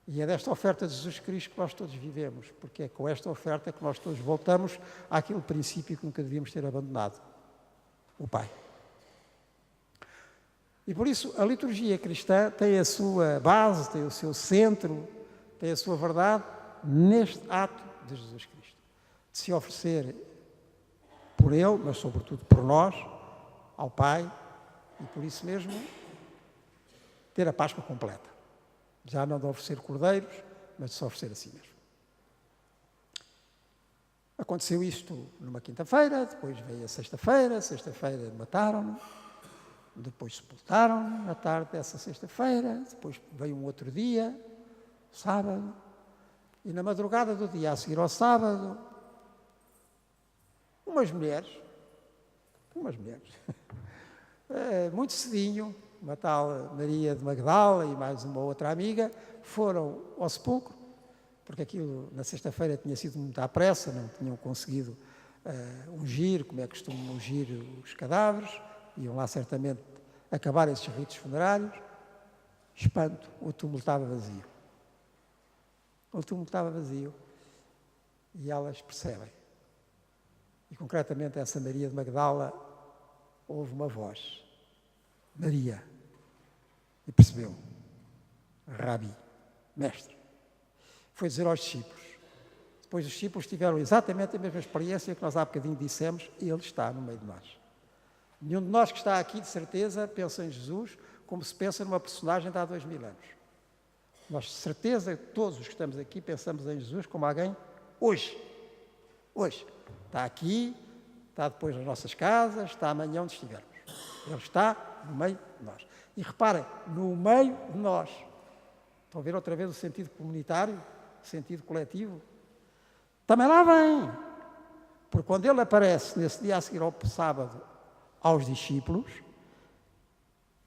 E é desta oferta de Jesus Cristo que nós todos vivemos, porque é com esta oferta que nós todos voltamos àquele princípio que nunca devíamos ter abandonado. O Pai. E por isso a liturgia cristã tem a sua base, tem o seu centro, tem a sua verdade neste ato de Jesus Cristo. De se oferecer por Ele, mas sobretudo por nós, ao Pai, e por isso mesmo ter a Páscoa completa. Já não de oferecer cordeiros, mas de se oferecer a si mesmo. Aconteceu isto numa quinta-feira, depois veio a sexta-feira mataram-no, depois sepultaram-no na tarde dessa sexta-feira, depois veio um outro dia, sábado, e na madrugada do dia a seguir ao sábado, umas mulheres, muito cedinho, uma tal Maria de Magdala e mais uma outra amiga, foram ao sepulcro, porque aquilo na sexta-feira tinha sido muito à pressa, não tinham conseguido ungir, como é costume ungir os cadáveres, iam lá certamente acabar esses ritos funerários. Espanto, o túmulo estava vazio. O túmulo estava vazio e elas percebem. E concretamente essa Maria de Magdala ouve uma voz. Maria. E percebeu. Rabi, mestre. Foi dizer aos discípulos. Depois os discípulos tiveram exatamente a mesma experiência que nós há bocadinho dissemos, e Ele está no meio de nós. Nenhum de nós que está aqui, de certeza, pensa em Jesus como se pensa numa personagem de há 2000 anos. Nós, de certeza, todos os que estamos aqui, pensamos em Jesus como alguém hoje. Hoje. Está aqui, está depois nas nossas casas, está amanhã onde estivermos. Ele está no meio de nós. E reparem, no meio de nós. Estão a ver outra vez o sentido comunitário, o sentido coletivo? Também lá vem. Porque quando ele aparece nesse dia a seguir ao sábado aos discípulos,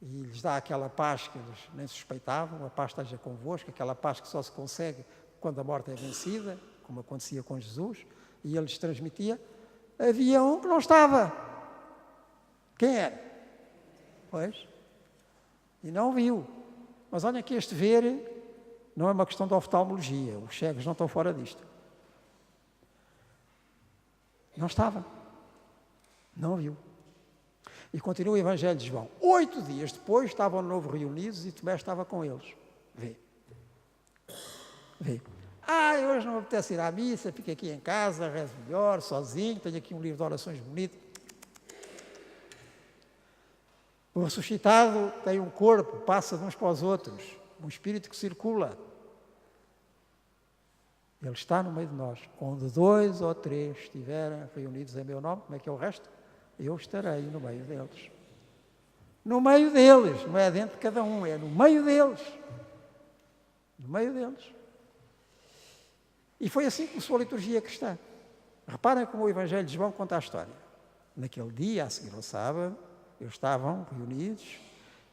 e lhes dá aquela paz que eles nem suspeitavam, a paz esteja convosco, aquela paz que só se consegue quando a morte é vencida, como acontecia com Jesus, e ele lhes transmitia, havia um que não estava. Quem era? Pois. E não viu. Mas olha que este ver não é uma questão de oftalmologia, os cegos não estão fora disto. Não estava. Não viu. E continua o Evangelho de João. 8 dias depois estavam de novo reunidos e Tomé estava com eles. Vê. Hoje não me apetece ir à missa, fico aqui em casa, rezo melhor, sozinho, tenho aqui um livro de orações bonito. O ressuscitado tem um corpo, passa de uns para os outros, um espírito que circula. Ele está no meio de nós. Onde 2 ou 3 estiverem reunidos em meu nome, como é que é o resto? Eu estarei no meio deles. No meio deles, não é dentro de cada um, é no meio deles. No meio deles. E foi assim que começou a liturgia cristã. Reparem como o Evangelho de João conta a história. Naquele dia, a seguir ao sábado, eles estavam reunidos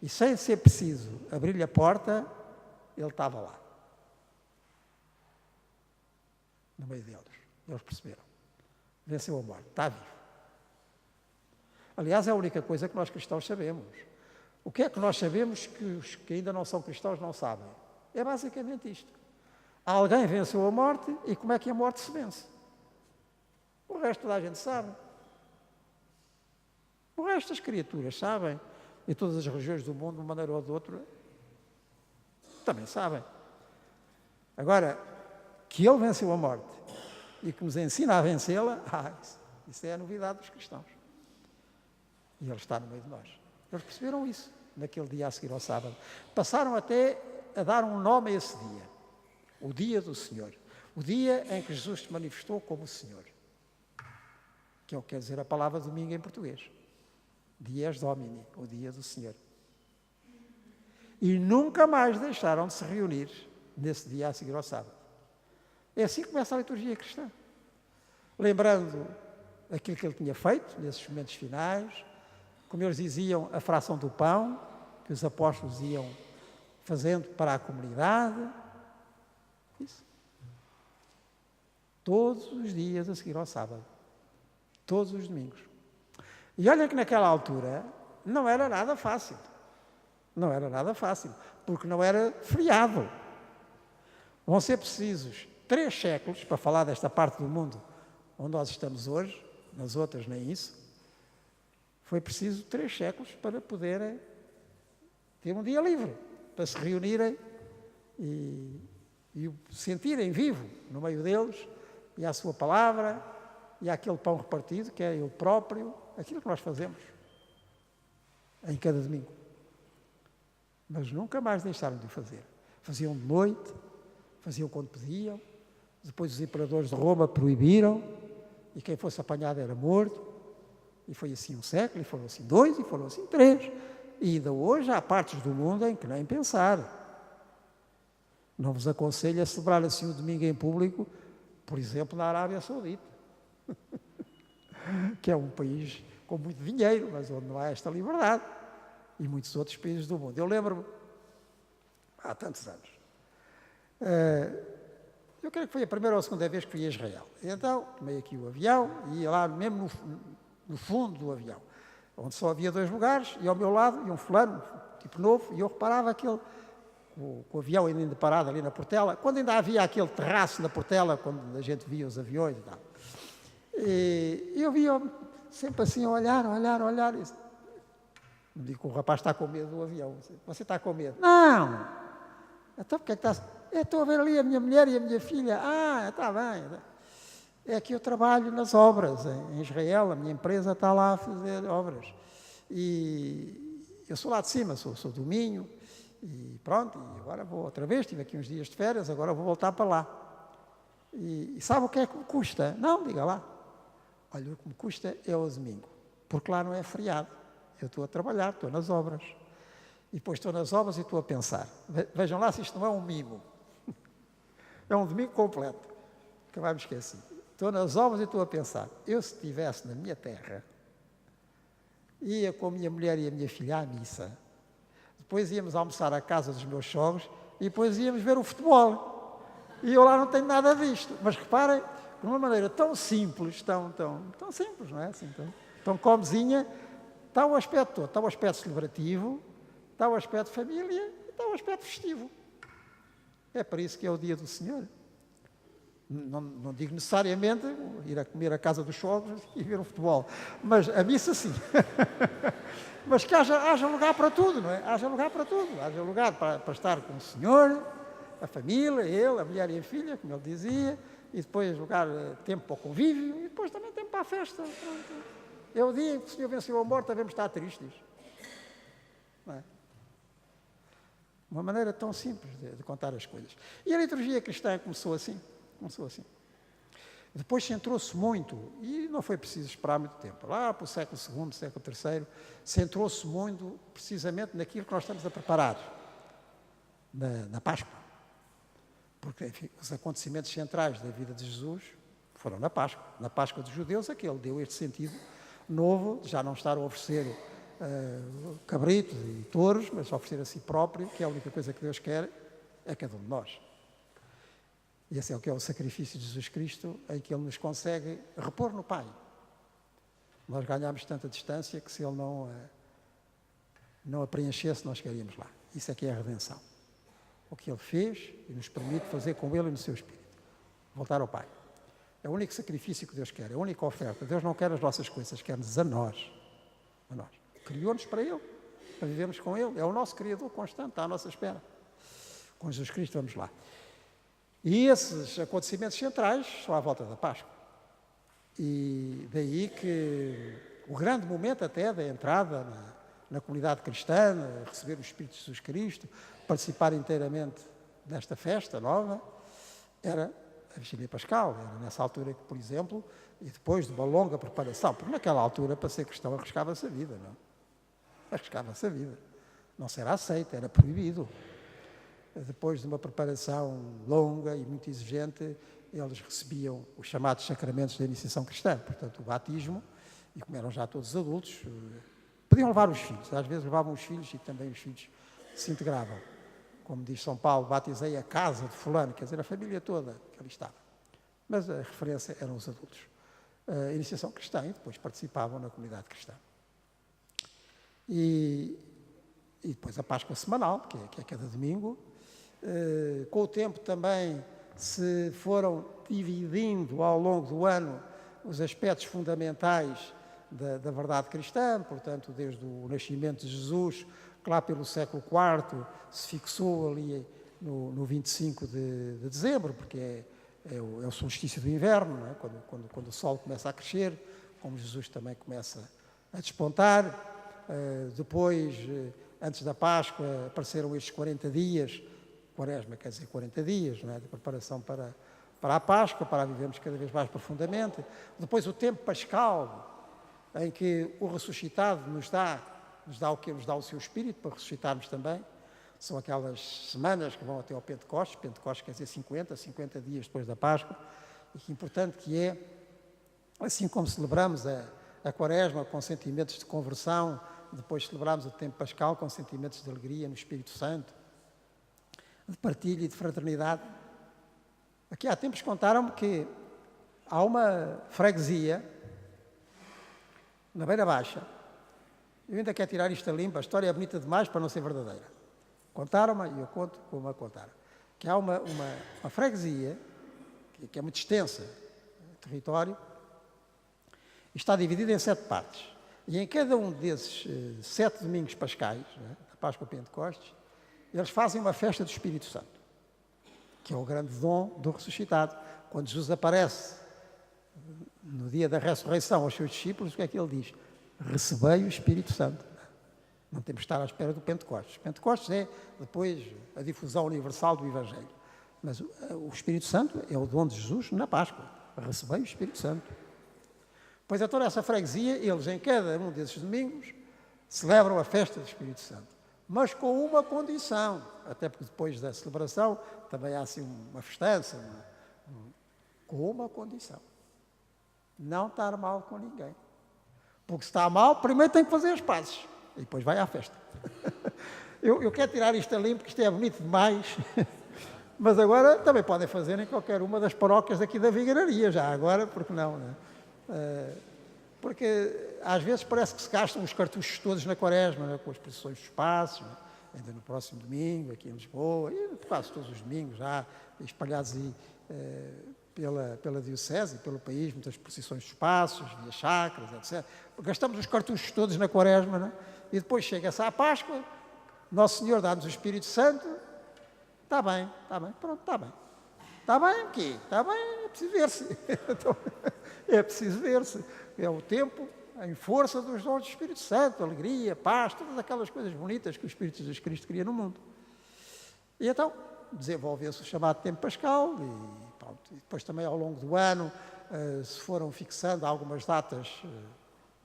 e, sem ser preciso abrir-lhe a porta, ele estava lá. No meio deles. Eles perceberam. Venceu a morte. Está vivo. Aliás, é a única coisa que nós cristãos sabemos. O que é que nós sabemos que os que ainda não são cristãos não sabem? É basicamente isto. Alguém venceu a morte e como é que a morte se vence? O resto toda a gente sabe. O resto das criaturas sabem. E todas as regiões do mundo, de uma maneira ou de outra, também sabem. Agora, que ele venceu a morte e que nos ensina a vencê-la, isso é a novidade dos cristãos. E ele está no meio de nós. Eles perceberam isso naquele dia a seguir ao sábado. Passaram até a dar um nome a esse dia. O dia do Senhor. O dia em que Jesus se manifestou como o Senhor. Que é o que quer dizer a palavra domingo em português. Dies Domini, o dia do Senhor. E nunca mais deixaram de se reunir nesse dia a seguir ao sábado. É assim que começa a liturgia cristã. Lembrando aquilo que ele tinha feito nesses momentos finais, como eles diziam, a fração do pão, que os apóstolos iam fazendo para a comunidade. Isso. Todos os dias a seguir ao sábado. Todos os domingos. E olha que naquela altura não era nada fácil. Não era nada fácil, porque não era feriado. Vão ser precisos 3 séculos para falar desta parte do mundo onde nós estamos hoje, nas outras nem isso. Foi preciso 3 séculos para poderem ter um dia livre, para se reunirem e o sentirem vivo no meio deles, e a sua palavra, e aquele pão repartido, que é ele próprio, aquilo que nós fazemos em cada domingo. Mas nunca mais deixaram de o fazer. Faziam de noite, faziam quando podiam, depois os imperadores de Roma proibiram, e quem fosse apanhado era morto, e foi assim um século, e foram assim 2, e foram assim 3. E ainda hoje há partes do mundo em que nem pensar. Não vos aconselho a celebrar assim o domingo em público, por exemplo, na Arábia Saudita, que é um país com muito dinheiro, mas onde não há esta liberdade, e muitos outros países do mundo. Eu lembro-me, há tantos anos, eu creio que foi a primeira ou a segunda vez que fui a Israel. E então, tomei aqui o avião, e ia lá mesmo no fundo do avião, onde só havia 2 lugares, e ao meu lado ia um fulano, tipo novo, e eu reparava aquele, com o avião ainda parado ali na Portela, quando ainda havia aquele terraço na Portela, quando a gente via os aviões e tal. E eu via sempre assim a olhar, e digo que o rapaz está com medo do avião. Você está com medo? Não! Então porque é que está... Estou a ver ali a minha mulher e a minha filha. Está bem. É que eu trabalho nas obras em Israel, a minha empresa está lá a fazer obras. E eu sou lá de cima, sou do Minho, e pronto, e agora vou outra vez, tive aqui uns dias de férias, agora vou voltar para lá. E sabe o que é que me custa? Não, diga lá. Olha, o que me custa é o domingo, porque lá não é feriado. Eu estou a trabalhar, estou nas obras. E depois estou nas obras e estou a pensar. Vejam lá se isto não é um mimo. É um domingo completo. Que vai me esquecer. Estou nas obras e estou a pensar. Eu, se estivesse na minha terra, ia com a minha mulher e a minha filha à missa. Depois íamos almoçar à casa dos meus sogros e depois íamos ver o futebol. E eu lá não tenho nada disto. Mas reparem, de uma maneira tão simples, tão simples, não é? Assim, tão comezinha, está o aspecto todo. Está o aspecto celebrativo, está o aspecto de família e está o aspecto festivo. É para isso que é o dia do Senhor. Não digo necessariamente ir a comer à casa dos sogros e ver o futebol, mas a missa sim. Mas que haja lugar para tudo, não é? Haja lugar para tudo. Haja lugar para estar com o Senhor, a família, ele, a mulher e a filha, como ele dizia, e depois lugar, tempo para o convívio, e depois também tempo para a festa. Pronto. É o dia em que o Senhor venceu a morte, devemos estar tristes. Não é? Uma maneira tão simples de contar as coisas. E a liturgia cristã começou assim. Depois centrou-se muito, e não foi preciso esperar muito tempo, lá para o século II, século III, centrou-se muito precisamente naquilo que nós estamos a preparar, na Páscoa. Porque, enfim, os acontecimentos centrais da vida de Jesus foram na Páscoa dos judeus, é que ele deu este sentido novo, de já não estar a oferecer cabritos e touros, mas a oferecer a si próprio, que é a única coisa que Deus quer, é cada um de nós. E esse é o que é o sacrifício de Jesus Cristo, em que Ele nos consegue repor no Pai. Nós ganhamos tanta distância que se Ele não a preenchesse, nós queríamos lá. Isso é que é a redenção. o que Ele fez e nos permite fazer com Ele e no seu Espírito. Voltar ao Pai. É o único sacrifício que Deus quer, é a única oferta. Deus não quer as nossas coisas, quer-nos a nós. A nós. Criou-nos para Ele, para vivermos com Ele. É o nosso Criador constante, está à nossa espera. Com Jesus Cristo, vamos lá. E esses acontecimentos centrais são à volta da Páscoa. E daí que o grande momento até da entrada na comunidade cristã, receber o Espírito de Jesus Cristo, participar inteiramente desta festa nova, era a Vigília Pascal. Era nessa altura que, por exemplo, e depois de uma longa preparação, porque naquela altura, para ser cristão, arriscava-se a vida, não? Arriscava-se a vida. Não será aceito, era proibido. Depois de uma preparação longa e muito exigente, eles recebiam os chamados sacramentos da iniciação cristã, portanto, o batismo, e como eram já todos adultos, podiam levar os filhos. Às vezes levavam os filhos e também os filhos se integravam. Como diz São Paulo, batizei a casa de fulano, quer dizer, a família toda que ali estava. Mas a referência eram os adultos. A iniciação cristã, e depois participavam na comunidade cristã. E depois a Páscoa semanal, que é cada domingo. Com o tempo também se foram dividindo ao longo do ano os aspectos fundamentais da verdade cristã, portanto, desde o nascimento de Jesus, que lá pelo século IV se fixou ali no 25 de dezembro, porque é o solstício do inverno, não é? Quando o sol começa a crescer, como Jesus também começa a despontar. Depois, antes da Páscoa, apareceram estes 40 dias, Quaresma quer dizer 40 dias, não é? De preparação para a Páscoa, para a vivermos cada vez mais profundamente. Depois o tempo pascal, em que o ressuscitado nos dá o quê? Nos dá o seu Espírito para ressuscitarmos também. São aquelas semanas que vão até ao Pentecostes. Pentecostes quer dizer 50 dias depois da Páscoa. E que importante que é, assim como celebramos a Quaresma com sentimentos de conversão, depois celebramos o tempo pascal com sentimentos de alegria no Espírito Santo, de partilha e de fraternidade. Aqui há tempos contaram-me que há uma freguesia na Beira Baixa. Eu ainda quero tirar isto a limpo, a história é bonita demais para não ser verdadeira. Contaram-me, e eu conto como a contaram, que há uma freguesia, que é muito extensa, território, e está dividida em 7 partes. E em cada um desses 7 domingos pascais, né, da Páscoa Pentecostes, eles fazem uma festa do Espírito Santo, que é o grande dom do ressuscitado. Quando Jesus aparece no dia da ressurreição aos seus discípulos, o que é que ele diz? Recebei o Espírito Santo. Não temos de estar à espera do Pentecostes. Pentecostes é depois a difusão universal do Evangelho. Mas o Espírito Santo é o dom de Jesus na Páscoa. Recebei o Espírito Santo. Pois a toda essa freguesia, eles em cada um desses domingos celebram a festa do Espírito Santo. Mas com uma condição, até porque depois da celebração também há assim uma festança, com uma condição: não estar mal com ninguém. Porque se está mal, primeiro tem que fazer as pazes e depois vai à festa. Eu quero tirar isto a limpo, porque isto é bonito demais, mas agora também podem fazer em qualquer uma das paróquias aqui da Vigararia, já agora, porque não, né? Porque às vezes parece que se gastam os cartuchos todos na Quaresma, né? Com as procissões dos passos, né? Ainda no próximo domingo, aqui em Lisboa, e quase todos os domingos já espalhados aí, pela Diocese e pelo país, muitas procissões dos passos, via chacras, etc. Gastamos os cartuchos todos na Quaresma, né? E depois chega-se à Páscoa, Nosso Senhor dá-nos o Espírito Santo, está bem, pronto, está bem. Está bem o quê? Está bem, é preciso ver-se. Então, é preciso ver-se. É o tempo em força dos dons do Espírito Santo, alegria, paz, todas aquelas coisas bonitas que o Espírito de Jesus Cristo cria no mundo. E então, desenvolveu-se o chamado tempo pascal e pronto. E depois também ao longo do ano se foram fixando algumas datas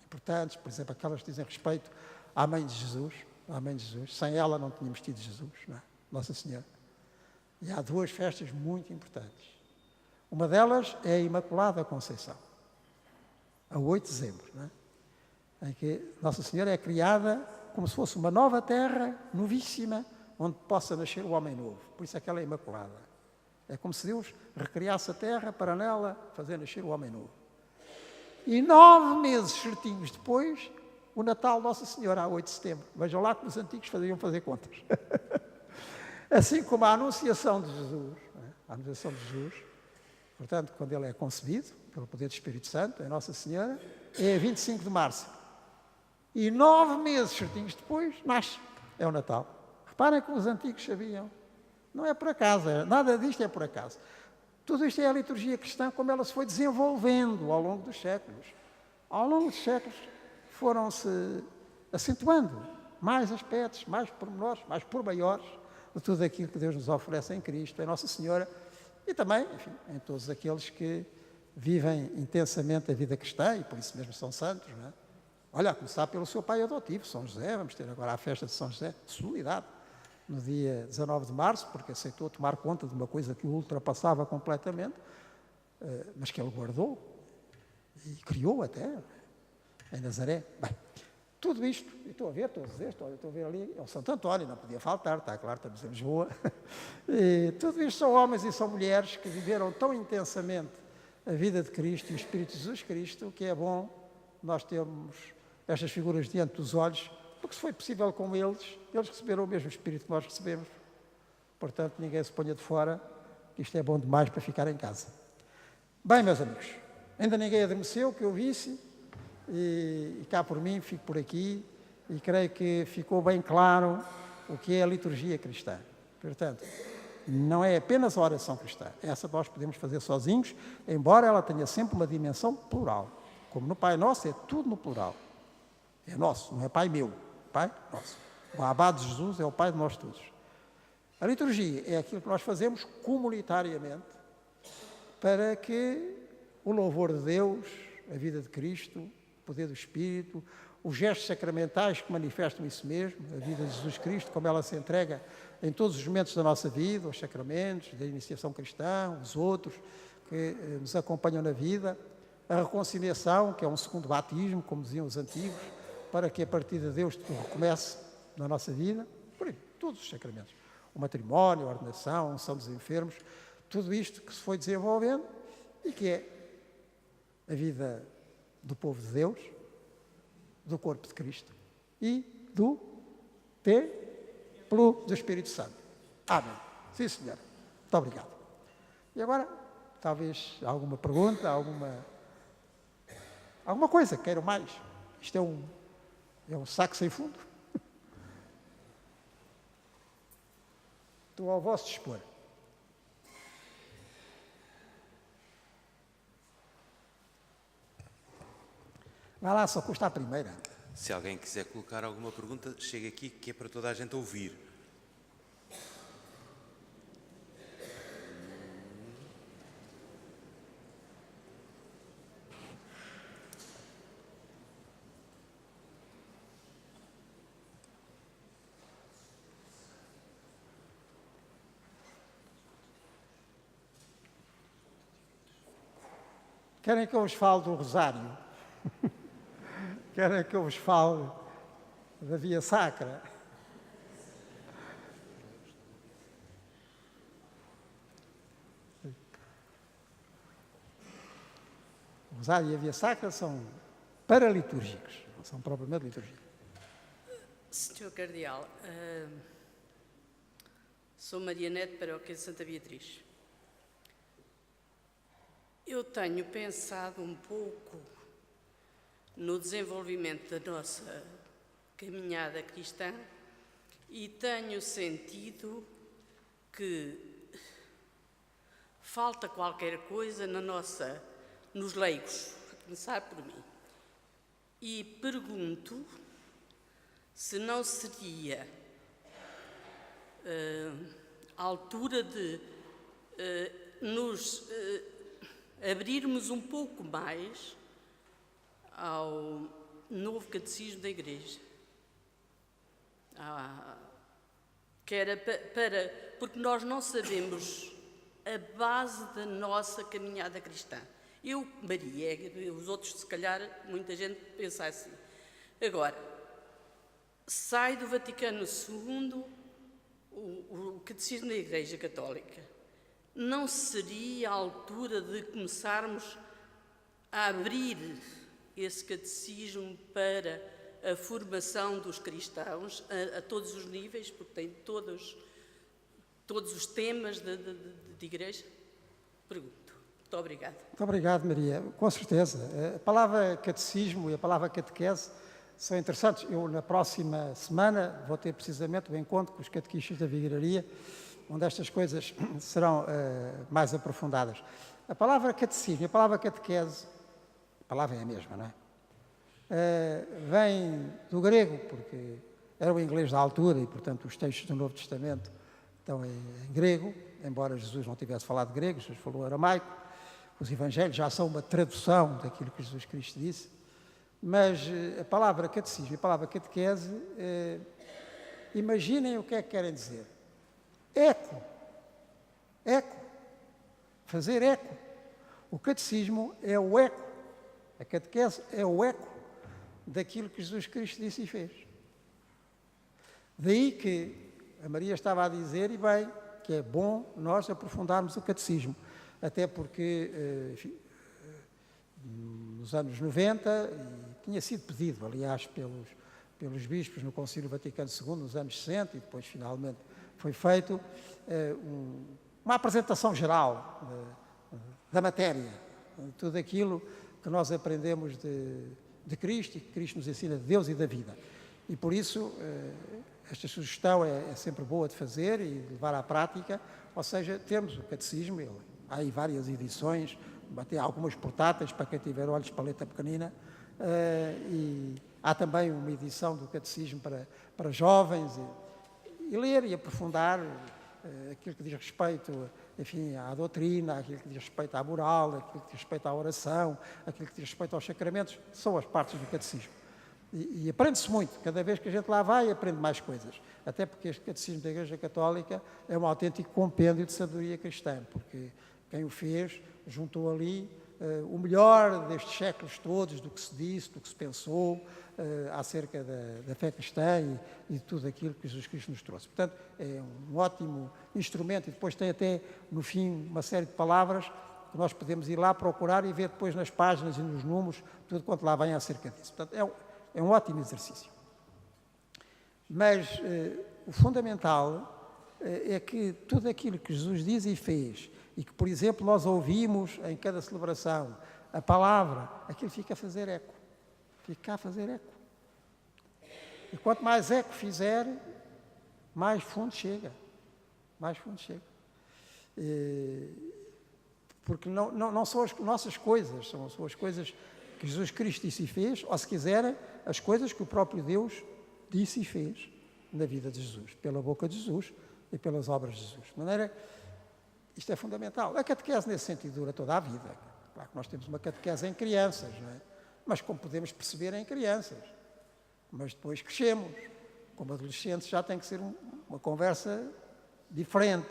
importantes, por exemplo, aquelas que dizem respeito à Mãe de Jesus. À Mãe de Jesus. Sem ela não tínhamos tido Jesus, não é? Nossa Senhora. E há 2 festas muito importantes. Uma delas é a Imaculada Conceição, a 8 de dezembro, não é? Em que Nossa Senhora é criada como se fosse uma nova terra, novíssima, onde possa nascer o homem novo. Por isso é que ela é Imaculada. É como se Deus recriasse a terra para nela fazer nascer o homem novo. E 9 meses certinhos depois, o Natal de Nossa Senhora, a 8 de setembro. Vejam lá que os antigos faziam fazer contas. Assim como a Anunciação de Jesus, a Anunciação de Jesus, portanto, quando ele é concebido pelo poder do Espírito Santo, a Nossa Senhora, é 25 de março. E 9 meses certinhos depois, nasce. É o Natal. Reparem que os antigos sabiam. Não é por acaso, nada disto é por acaso. Tudo isto é a liturgia cristã como ela se foi desenvolvendo ao longo dos séculos. Ao longo dos séculos foram-se acentuando mais aspectos, mais pormenores, mais pormaiores de tudo aquilo que Deus nos oferece em Cristo, em Nossa Senhora, e também, enfim, em todos aqueles que vivem intensamente a vida cristã, e por isso mesmo são santos, não é? Olha, a começar pelo seu pai adotivo, São José. Vamos ter agora a festa de São José, de solenidade, no dia 19 de março, porque aceitou tomar conta de uma coisa que o ultrapassava completamente, mas que ele guardou e criou até, em Nazaré. Bem, tudo isto, e estou a ver ali, é o Santo António, não podia faltar, está claro, estamos em Lisboa. E tudo isto são homens e são mulheres que viveram tão intensamente a vida de Cristo e o Espírito de Jesus Cristo, que é bom nós termos estas figuras diante dos olhos, porque se foi possível com eles receberam o mesmo Espírito que nós recebemos. Portanto, ninguém se ponha de fora, que isto é bom demais para ficar em casa. Bem, meus amigos, ainda ninguém adormeceu, que eu visse, e cá por mim, fico por aqui, e creio que ficou bem claro o que é a liturgia cristã. Portanto, não é apenas a oração cristã, essa nós podemos fazer sozinhos, embora ela tenha sempre uma dimensão plural. Como no Pai Nosso, é tudo no plural. É nosso, não é Pai meu, Pai nosso. O Abade de Jesus é o Pai de nós todos. A liturgia é aquilo que nós fazemos comunitariamente para que o louvor de Deus, a vida de Cristo, o poder do Espírito, os gestos sacramentais que manifestam isso mesmo, a vida de Jesus Cristo, como ela se entrega em todos os momentos da nossa vida, os sacramentos, da iniciação cristã, os outros que nos acompanham na vida, a reconciliação, que é um segundo batismo, como diziam os antigos, para que a partir de Deus tudo recomece na nossa vida, por aí, todos os sacramentos. O matrimónio, a ordenação, a unção dos enfermos, tudo isto que se foi desenvolvendo e que é a vida do povo de Deus, do corpo de Cristo e do templo do Espírito Santo. Amém. Sim, senhora. Muito obrigado. E agora, talvez alguma pergunta, alguma coisa que queiram mais. Isto é um saco sem fundo. Estou ao vosso dispor. Vai lá, só custa a primeira. Se alguém quiser colocar alguma pergunta, chega aqui, que é para toda a gente ouvir. Querem que eu vos fale do Rosário? Querem que eu vos fale da Via Sacra? O Rosário e a Via Sacra são paralitúrgicos, não são propriamente litúrgicos. Senhor Cardeal, sou Maria Neto, paróquia de Santa Beatriz. Eu tenho pensado um pouco no desenvolvimento da nossa caminhada cristã e tenho sentido que falta qualquer coisa nos leigos, a começar por mim. E pergunto se não seria a altura de nos abrirmos um pouco mais ao novo catecismo da Igreja. Que era porque nós não sabemos a base da nossa caminhada cristã. Eu, Maria, os outros, se calhar, muita gente pensa assim. Agora, sai do Vaticano II o catecismo da Igreja Católica. Não seria a altura de começarmos a abrir esse catecismo para a formação dos cristãos a todos os níveis, porque tem todos os temas de igreja? Pergunto. Muito obrigada. Muito obrigado, Maria. Com certeza. A palavra catecismo e a palavra catequese são interessantes. Eu, na próxima semana, vou ter precisamente o encontro com os catequistas da Vigararia, onde estas coisas serão mais aprofundadas. A palavra catecismo e a palavra catequese, a palavra é a mesma, não é? Vem do grego, porque era o inglês da altura e, portanto, os textos do Novo Testamento estão em grego, embora Jesus não tivesse falado grego, Jesus falou aramaico. Os evangelhos já são uma tradução daquilo que Jesus Cristo disse, mas a palavra catecismo e a palavra catequese, imaginem o que é que querem dizer. Eco. Eco. Fazer eco. O catecismo é o eco. A catequese é o eco daquilo que Jesus Cristo disse e fez. Daí que a Maria estava a dizer, e bem, que é bom nós aprofundarmos o catecismo. Até porque, enfim, nos anos 90, e tinha sido pedido, aliás, pelos bispos no Concílio Vaticano II, nos anos 60, e depois finalmente foi feito uma apresentação geral da matéria, de tudo aquilo que nós aprendemos de Cristo e que Cristo nos ensina de Deus e da vida. E por isso, esta sugestão é sempre boa de fazer e de levar à prática, ou seja, termos o catecismo, há aí várias edições, até algumas portáteis para quem tiver olhos para letra pequenina, e há também uma edição do catecismo para jovens, e ler e aprofundar aquilo que diz respeito, enfim, à doutrina, aquilo que diz respeito à moral, aquilo que diz respeito à oração, aquilo que diz respeito aos sacramentos, são as partes do catecismo. E aprende-se muito, cada vez que a gente lá vai, aprende mais coisas. Até porque este catecismo da Igreja Católica é um autêntico compêndio de sabedoria cristã, porque quem o fez juntou ali o melhor destes séculos todos, do que se disse, do que se pensou acerca da fé cristã e de tudo aquilo que Jesus Cristo nos trouxe. Portanto, é um ótimo instrumento e depois tem até, no fim, uma série de palavras que nós podemos ir lá procurar e ver depois nas páginas e nos números tudo quanto lá vem acerca disso. Portanto, é um ótimo exercício. Mas o fundamental é que tudo aquilo que Jesus diz e fez, e que, por exemplo, nós ouvimos em cada celebração, a palavra, aquilo fica a fazer eco. Fica a fazer eco. E quanto mais eco fizer, mais fundo chega. Mais fundo chega. Porque não são as nossas coisas, são as coisas que Jesus Cristo disse e fez, ou se quiserem, as coisas que o próprio Deus disse e fez na vida de Jesus, pela boca de Jesus e pelas obras de Jesus. De maneira, isto é fundamental. A catequese, nesse sentido, dura toda a vida. Claro que nós temos uma catequese em crianças, não é? Mas como podemos perceber, em crianças. Mas depois crescemos. Como adolescentes já tem que ser uma conversa diferente.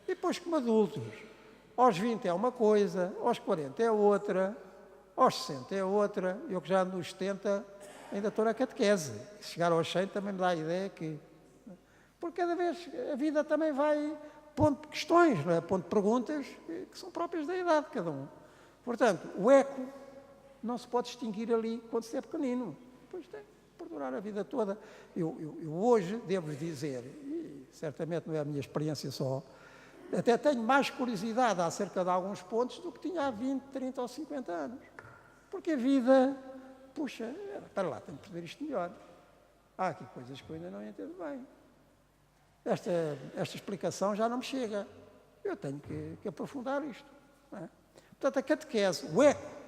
E depois como adultos. Aos 20 é uma coisa, aos 40 é outra, aos 60 é outra. Eu que já nos 70 ainda estou na catequese. Se chegar aos 100 também me dá a ideia que... Porque cada vez a vida também vai pondo questões, não é? Pondo perguntas que são próprias da idade de cada um. Portanto, o eco não se pode extinguir ali quando se é pequenino. Depois tem que perdurar a vida toda. Eu hoje devo dizer, e certamente não é a minha experiência só, até tenho mais curiosidade acerca de alguns pontos do que tinha há 20, 30 ou 50 anos. Porque a vida, puxa, para lá, tenho que perceber isto melhor. Há aqui coisas que eu ainda não entendo bem. Esta explicação já não me chega. Eu tenho que aprofundar isto. Não é? Portanto, a catequese, o eco.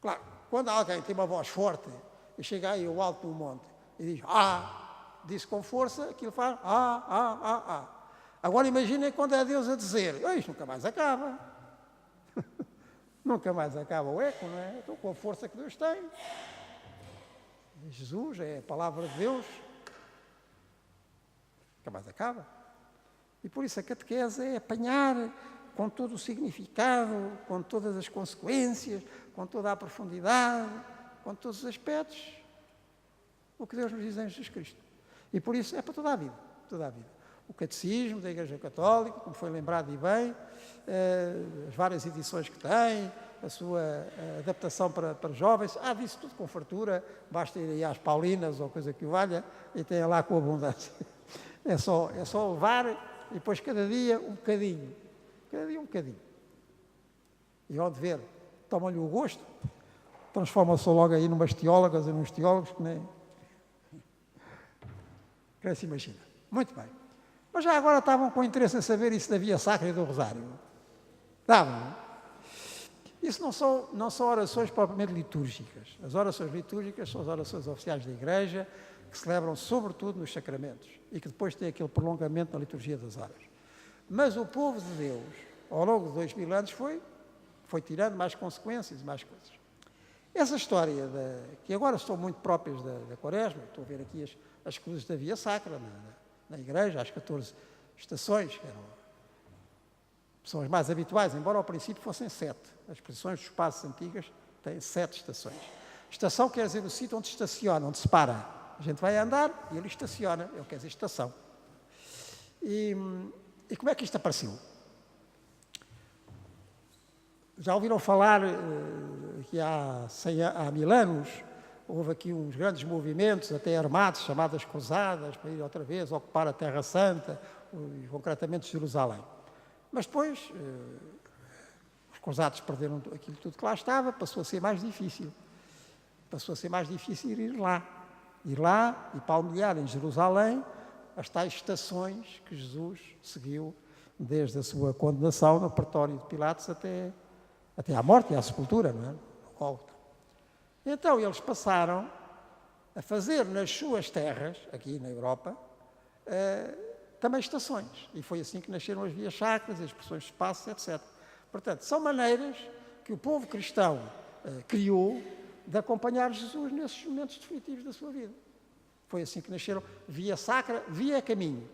Claro, quando alguém tem uma voz forte e chega aí ao alto do monte e diz diz com força, aquilo faz Agora imaginem quando é Deus a dizer, isto nunca mais acaba. Nunca mais acaba o eco, não é? Então, com a força que Deus tem. Jesus é a palavra de Deus. Nunca mais acaba. E por isso a catequese é apanhar com todo o significado, com todas as consequências, com toda a profundidade, com todos os aspectos, o que Deus nos diz em Jesus Cristo. E por isso é para toda a vida, toda a vida. O Catecismo da Igreja Católica, como foi lembrado e bem, as várias edições que tem, a sua adaptação para jovens, disso tudo com fartura, basta ir aí às Paulinas ou coisa que o valha, e tem lá com abundância. É só levar e depois cada dia um bocadinho. Cada dia um bocadinho. E onde ver, tomam-lhe o gosto, transformam-se logo aí numas teólogas e nos teólogos que nem se imagina. Muito bem. Mas já agora estavam com interesse em saber isso da Via Sacra e do Rosário. Estavam, não? Isso não são orações propriamente litúrgicas. As orações litúrgicas são as orações oficiais da Igreja, que celebram sobretudo nos sacramentos e que depois têm aquele prolongamento na liturgia das horas. Mas o povo de Deus, ao longo de 2000 anos, foi tirando mais consequências e mais coisas. Essa história, que agora estão muito próprias da Quaresma, estou a ver aqui as cruzes da Via Sacra na Igreja, as 14 estações, que são as mais habituais, embora ao princípio fossem 7. As posições dos espaços antigas têm 7 estações. Estação quer dizer o sítio onde estaciona, onde se para. A gente vai andar e ele estaciona, ele quer dizer estação. E como é que isto apareceu? Já ouviram falar que há 1000 anos houve aqui uns grandes movimentos, até armados, chamadas cruzadas, para ir outra vez ocupar a Terra Santa, e concretamente Jerusalém. Mas depois os cruzados perderam aquilo tudo que lá estava, passou a ser mais difícil. Passou a ser mais difícil ir lá. Ir lá e palmilhar em Jerusalém as tais estações que Jesus seguiu desde a sua condenação no pretório de Pilatos até à morte e à sepultura, não é? No Gólgota. Então eles passaram a fazer nas suas terras, aqui na Europa, também estações. E foi assim que nasceram as vias sacras, as expressões de espaços, etc. Portanto, são maneiras que o povo cristão criou de acompanhar Jesus nesses momentos definitivos da sua vida. Foi assim que nasceram via sacra, via caminho.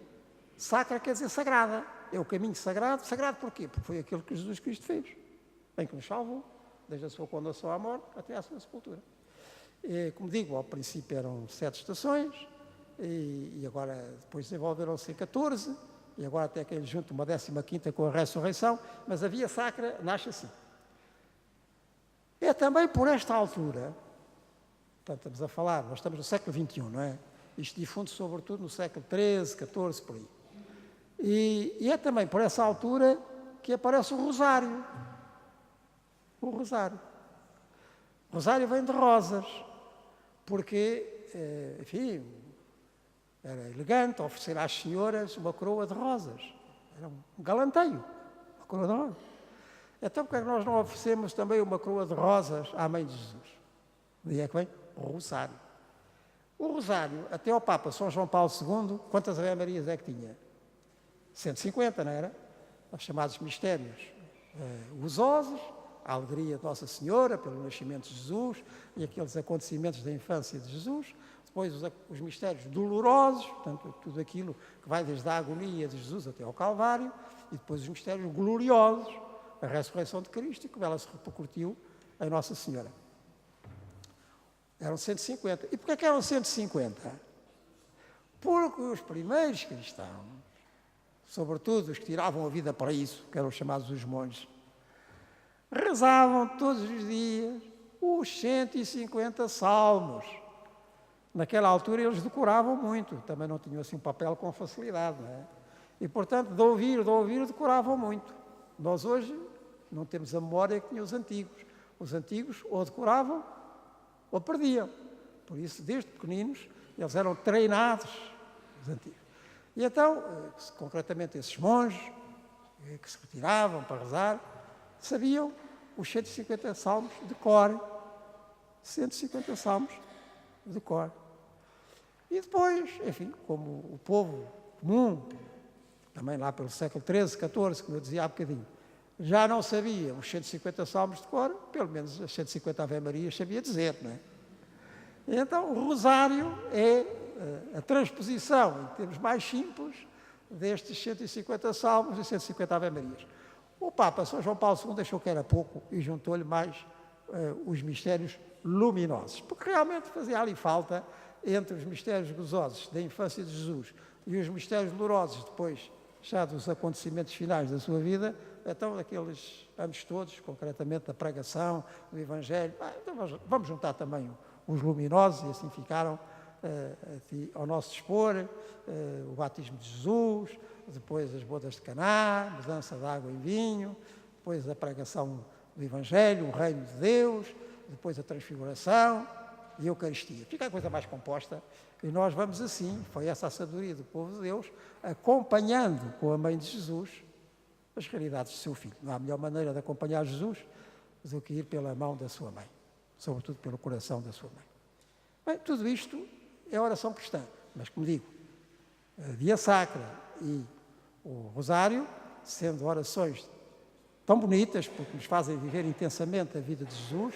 Sacra quer dizer sagrada. É o caminho sagrado. Sagrado porquê? Porque foi aquilo que Jesus Cristo fez. Bem que nos salvou, desde a sua condenação à morte até à sua sepultura. E, como digo, ao princípio eram 7 estações, e agora depois desenvolveram-se em 14, e agora até que ele junta uma 15ª com a ressurreição, mas a via sacra nasce assim. É também por esta altura, portanto estamos a falar, nós estamos no século XXI, não é? Isto difunde sobretudo no século XIII, XIV, por aí. E é também por essa altura que aparece o Rosário. O Rosário. O Rosário vem de rosas, porque, enfim, era elegante oferecer às senhoras uma coroa de rosas. Era um galanteio, uma coroa de rosas. Então, porque é que nós não oferecemos também uma coroa de rosas à Mãe de Jesus? Daí é que vem o Rosário. O Rosário, até ao Papa São João Paulo II, quantas Ave-Marias é que tinha? 150, não era? Os chamados mistérios gozosos, a alegria de Nossa Senhora pelo nascimento de Jesus e aqueles acontecimentos da infância de Jesus. Depois os mistérios dolorosos, portanto, tudo aquilo que vai desde a agonia de Jesus até ao Calvário, e depois os mistérios gloriosos, a ressurreição de Cristo e como ela se repercutiu em Nossa Senhora. Eram 150. E porquê que eram 150? Porque os primeiros cristãos, sobretudo os que tiravam a vida para isso, que eram chamados os monges, rezavam todos os dias os 150 salmos. Naquela altura eles decoravam muito, também não tinham assim um papel com facilidade, não é? E portanto, de ouvir, decoravam muito. Nós hoje não temos a memória que tinham os antigos. Os antigos ou decoravam ou perdiam. Por isso, desde pequeninos, eles eram treinados, os antigos. E então, concretamente esses monges, que se retiravam para rezar, sabiam os 150 salmos de cor. 150 salmos de cor. E depois, enfim, como o povo comum, também lá pelo século XIII, XIV, como eu dizia há bocadinho, já não sabia os 150 salmos de cor, pelo menos as 150 Ave-Marias sabia dizer, não é? E então, o Rosário é a transposição, em termos mais simples, destes 150 salmos e 150 Ave-Marias. O Papa São João Paulo II achou que era pouco e juntou-lhe mais os mistérios luminosos, porque realmente fazia ali falta, entre os mistérios gozosos da infância de Jesus e os mistérios dolorosos depois, já dos acontecimentos finais da sua vida, então aqueles anos todos, concretamente da pregação, do Evangelho, então vamos juntar também os luminosos, e assim ficaram ao nosso dispor, o batismo de Jesus, depois as bodas de Caná, mudança de água em vinho, depois a pregação do Evangelho, o reino de Deus, depois a transfiguração e a Eucaristia. Fica a coisa mais composta e nós vamos assim, foi essa a sabedoria do povo de Deus, acompanhando com a mãe de Jesus as realidades do seu filho. Não há melhor maneira de acompanhar Jesus do que ir pela mão da sua mãe, sobretudo pelo coração da sua mãe. Bem, tudo isto é oração cristã, mas como digo, a Via Sacra e o Rosário, sendo orações tão bonitas, porque nos fazem viver intensamente a vida de Jesus,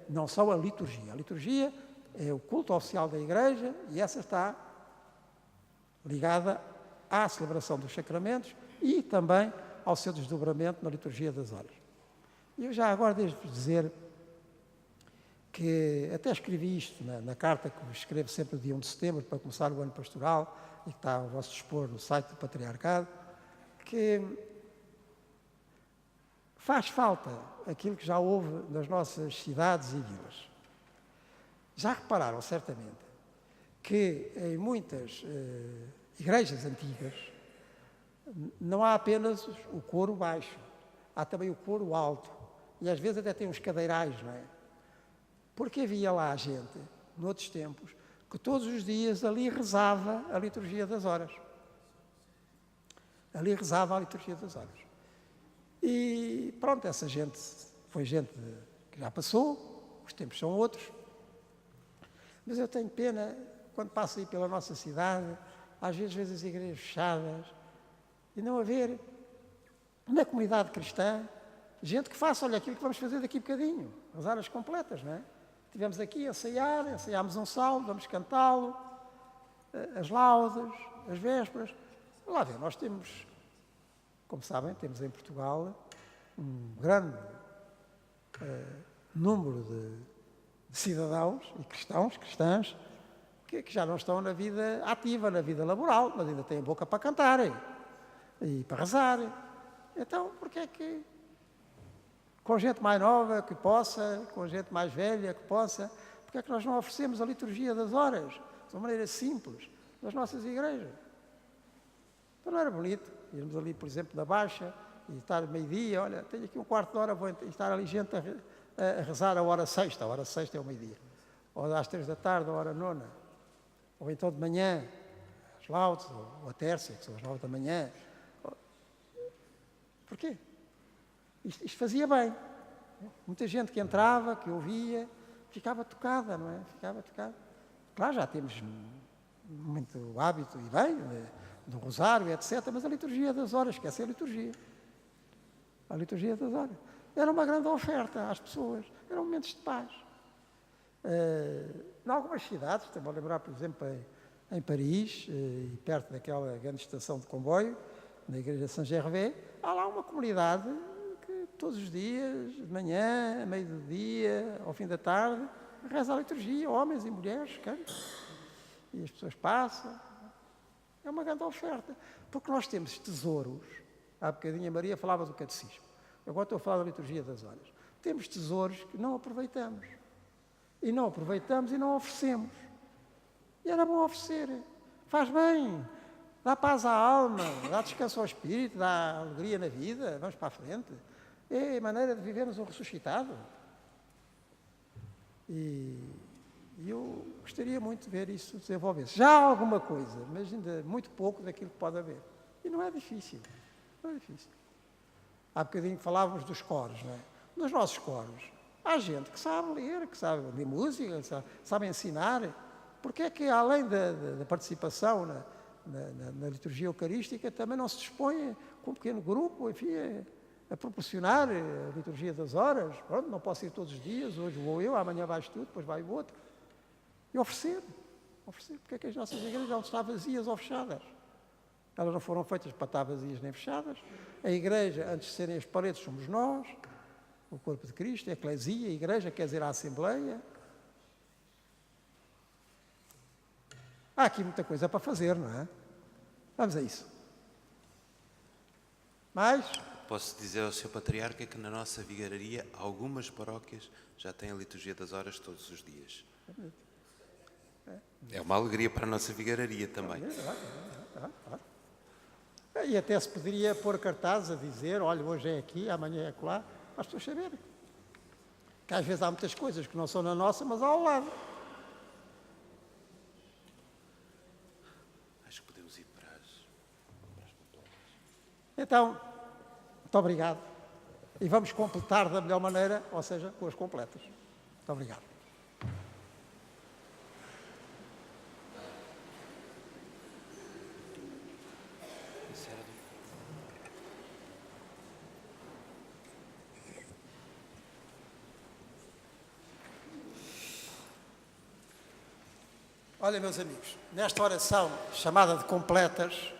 não são a liturgia. A liturgia é o culto oficial da Igreja e essa está ligada à celebração dos sacramentos e também ao seu desdobramento na liturgia das horas. E eu já agora devo dizer que até escrevi isto na carta que escrevo sempre no dia 1 de setembro para começar o ano pastoral e que está ao vosso dispor no site do Patriarcado, que faz falta aquilo que já houve nas nossas cidades e vilas. Já repararam, certamente, que em muitas igrejas antigas não há apenas o coro baixo, há também o coro alto. E às vezes até tem uns cadeirais, não é? Porque havia lá gente, noutros tempos, que todos os dias ali rezava a liturgia das horas. Ali rezava a liturgia das horas. E pronto, essa gente foi gente que já passou, os tempos são outros. Mas eu tenho pena, quando passo aí pela nossa cidade, às vezes vejo as igrejas fechadas, e não haver, na comunidade cristã, gente que faça, olha, aquilo que vamos fazer daqui a bocadinho, as horas completas, não é? Estivemos aqui a ensaiámos um salmo, vamos cantá-lo, as laudes, as vésperas. Lá ver, nós temos, como sabem, temos em Portugal um grande número de cidadãos e cristãs, que já não estão na vida ativa, na vida laboral, mas ainda têm boca para cantar e para rezar. Então, porquê é que com gente mais nova que possa, com gente mais velha que possa, porque é que nós não oferecemos a liturgia das horas, de uma maneira simples, nas nossas igrejas? Então não era bonito irmos ali, por exemplo, na Baixa, e estar meio-dia, olha, tenho aqui um quarto de hora, vou estar ali gente a rezar a hora sexta é o meio-dia, ou às 3 da tarde, a hora nona, ou então de manhã, as laudes, ou a terça, que são as 9 da manhã. Porquê? Isto fazia bem. Muita gente que entrava, que ouvia, ficava tocada, não é? Ficava tocada. Claro, já temos muito hábito, e bem, do rosário, etc., mas a liturgia das horas, esquece a liturgia. A liturgia das horas. Era uma grande oferta às pessoas. Eram momentos de paz. Em algumas cidades, estou-me a lembrar, por exemplo, em Paris, e perto daquela grande estação de comboio, na igreja de Saint-Gervais, há lá uma comunidade que todos os dias, de manhã, a meio do dia, ao fim da tarde, reza a liturgia, homens e mulheres, cantam. E as pessoas passam. É uma grande oferta. Porque nós temos tesouros. Há bocadinho a Maria falava do catecismo. Agora estou a falar da liturgia das horas. Temos tesouros que não aproveitamos. E não aproveitamos e não oferecemos. E era bom oferecer. Faz bem. Dá paz à alma, dá descanso ao espírito, dá alegria na vida. Vamos para a frente. É a maneira de vivermos o ressuscitado. E eu gostaria muito de ver isso desenvolver-se. Já há alguma coisa, mas ainda muito pouco daquilo que pode haver. E não é difícil. Não é difícil. Há bocadinho falávamos dos coros, não é? Nos nossos coros, há gente que sabe ler, que sabe ler música, sabe ensinar. Porque é que, além da participação na liturgia eucarística, também não se dispõe com um pequeno grupo, enfim, a proporcionar a liturgia das horas? Pronto, não posso ir todos os dias, hoje vou eu, amanhã vais tu, depois vai o outro. E oferecer. Porque é que as nossas igrejas vão estar vazias ou fechadas? Elas não foram feitas para estar vazias nem fechadas. A igreja, antes de serem as paredes, somos nós, o corpo de Cristo, a eclesia, a igreja, quer dizer, a assembleia. Há aqui muita coisa para fazer, não é? Vamos a isso. Mais? Posso dizer ao Sr. Patriarca que na nossa vigararia algumas paróquias já têm a liturgia das horas todos os dias. É uma alegria para a nossa vigararia também. E até se poderia pôr cartazes a dizer, olha, hoje é aqui, amanhã é acolá, para as pessoas saberem. Que às vezes há muitas coisas que não são na nossa, mas há ao lado. Acho que podemos ir para as Então, muito obrigado. E vamos completar da melhor maneira, ou seja, com as completas. Muito obrigado. Olha, meus amigos, nesta oração chamada de completas,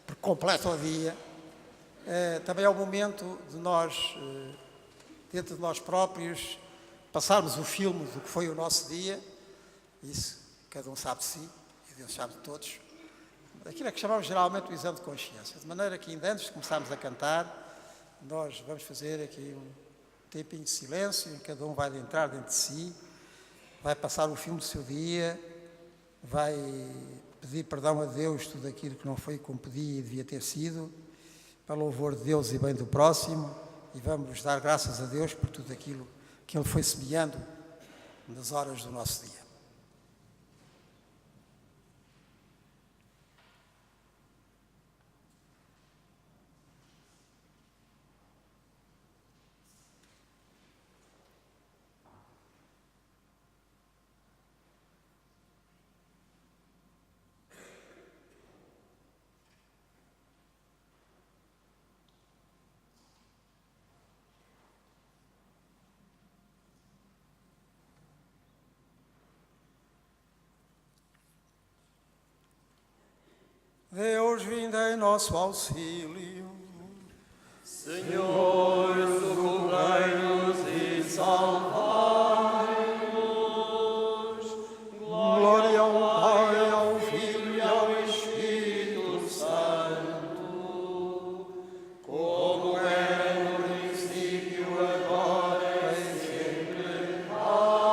porque completa o dia, também é o momento de nós, dentro de nós próprios, passarmos o filme do que foi o nosso dia. Isso, cada um sabe de si, e Deus sabe de todos. Aquilo é que chamamos geralmente o exame de consciência. De maneira que ainda antes de começarmos a cantar, nós vamos fazer aqui um tempinho de silêncio, em que cada um vai entrar dentro de si, vai passar o filme do seu dia, vai pedir perdão a Deus tudo aquilo que não foi como podia e devia ter sido, para louvor de Deus e bem do próximo, e vamos dar graças a Deus por tudo aquilo que Ele foi semeando nas horas do nosso dia. Deus, vinde em nosso auxílio. Senhor, socorrei-nos e salvai-nos. Glória ao Pai, ao Filho e ao Espírito Santo, Como era no princípio, agora e sempre. Amém.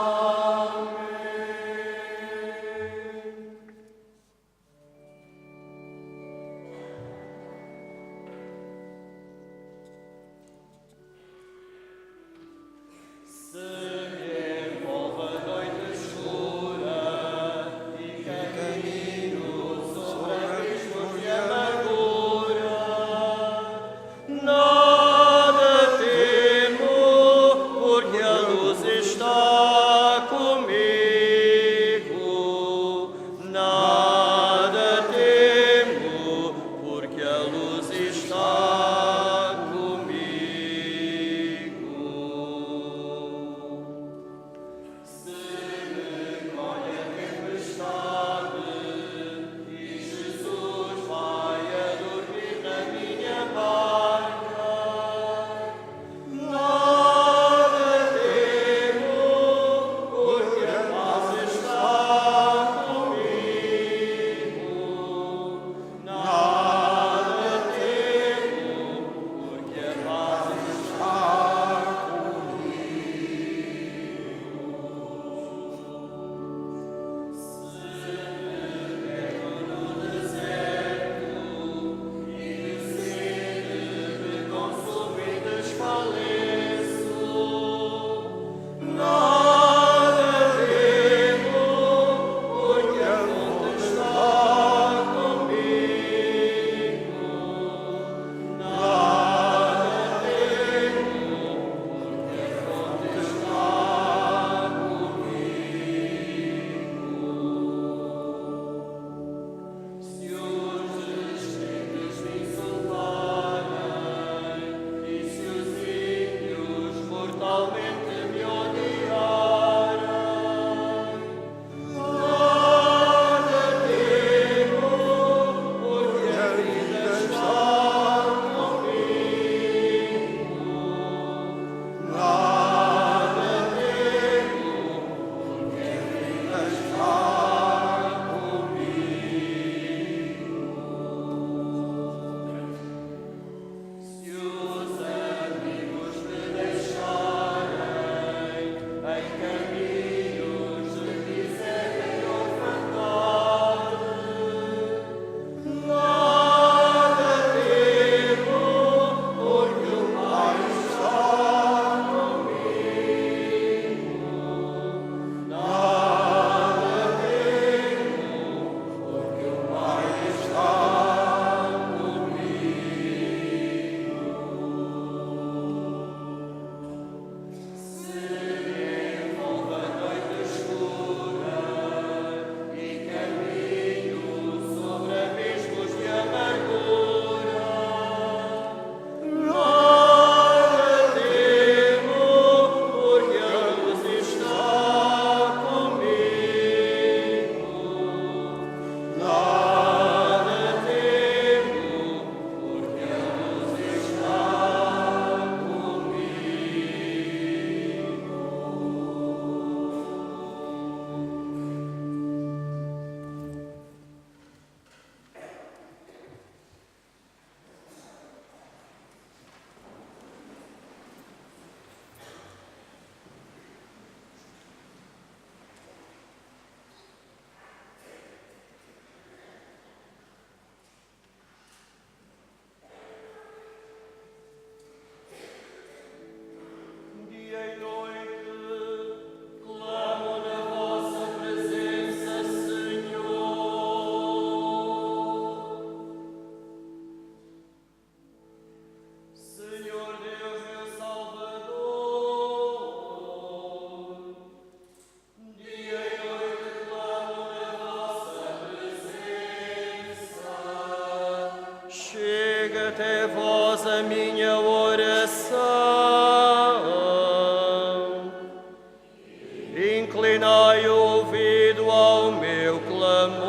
Tendai ouvido ao meu clamor.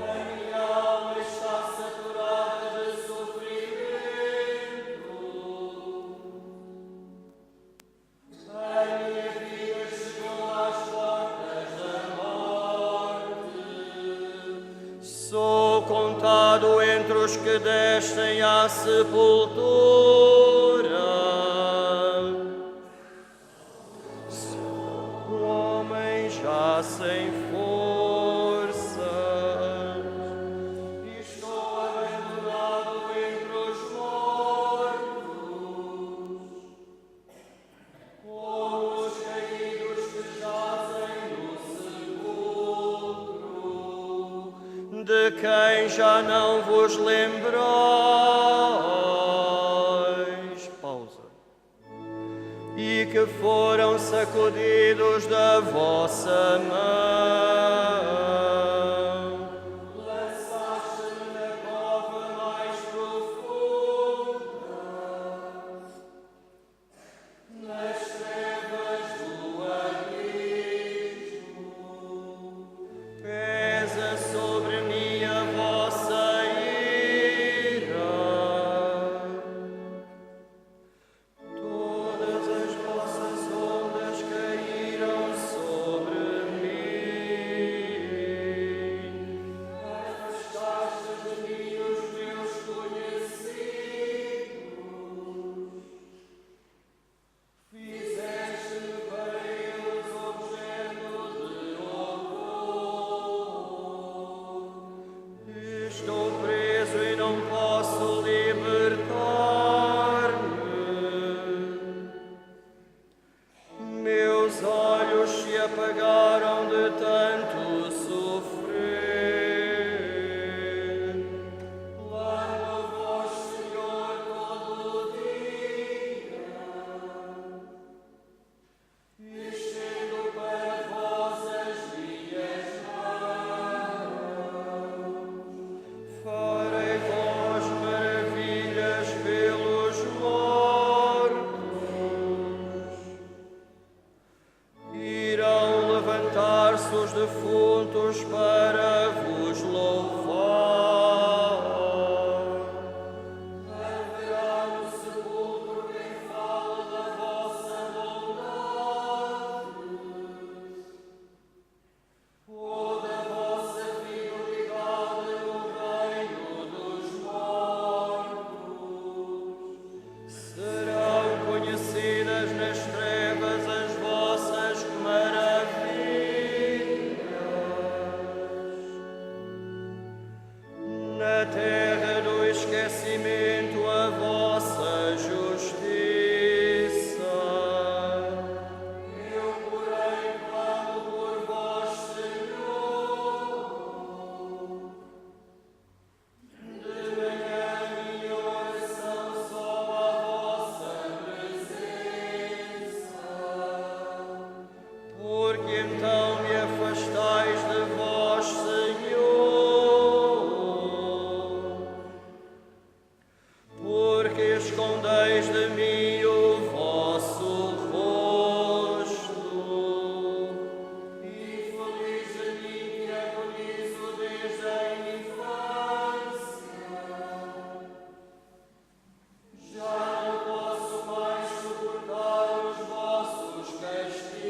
A minha alma está saturada de sofrimento. A minha vida chegou às portas da morte. Sou contado entre os que descem à sepultura. Sou um homem já sem forças e estou abandonado entre os mortos, como os caídos que jazem no sepulcro, de quem já não vos lembrais. Pausa. E que foram sacudidos da vossa mão. Lançaste-me na cova mais profunda, nas trevas do abismo. Pesa sobre mim a vossa ira. Todas as vossas ondas caíram sobre mim. Afastaste de mim os meus conhecidos. Fizeste-me para eles objeto de horror. Estou preso e não posso libertar-me. Meus olhos se apagaram de tanto sofrer. Clamo a vós, Senhor, todo o dia. Estendo para vós as minhas mãos. Farei vós maravilhas pelos mortos. Irão levantar-se os defuntos para vos louvar. Haverá no sepulcro quem fala da vossa bondade, ou da vossa fidelidade no reino dos mortos. Serão conhecidas nas trevas as vossas maravilhas. Na terra do esquecimento a vossa justiça. Eu, porém, clamo por vós, Senhor. De manhã minha oração sobe à vossa presença. Porque então me afastais de vós, Senhor. Porque escondeis de mim o vosso rosto. Infeliz de mim que agonizo desde a infância. Já não posso mais suportar os vossos castigos.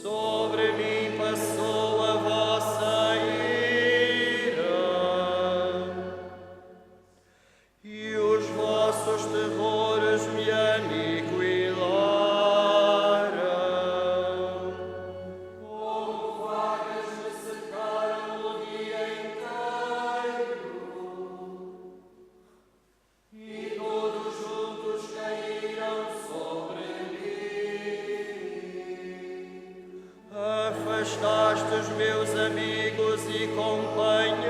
Sobre mim passou a vossa ira, e os vossos terrores me aniquilaram. Como vagas me cercaram o dia inteiro, e todos juntos caíram sobre mim. Afastaste os meus amigos e companheiros.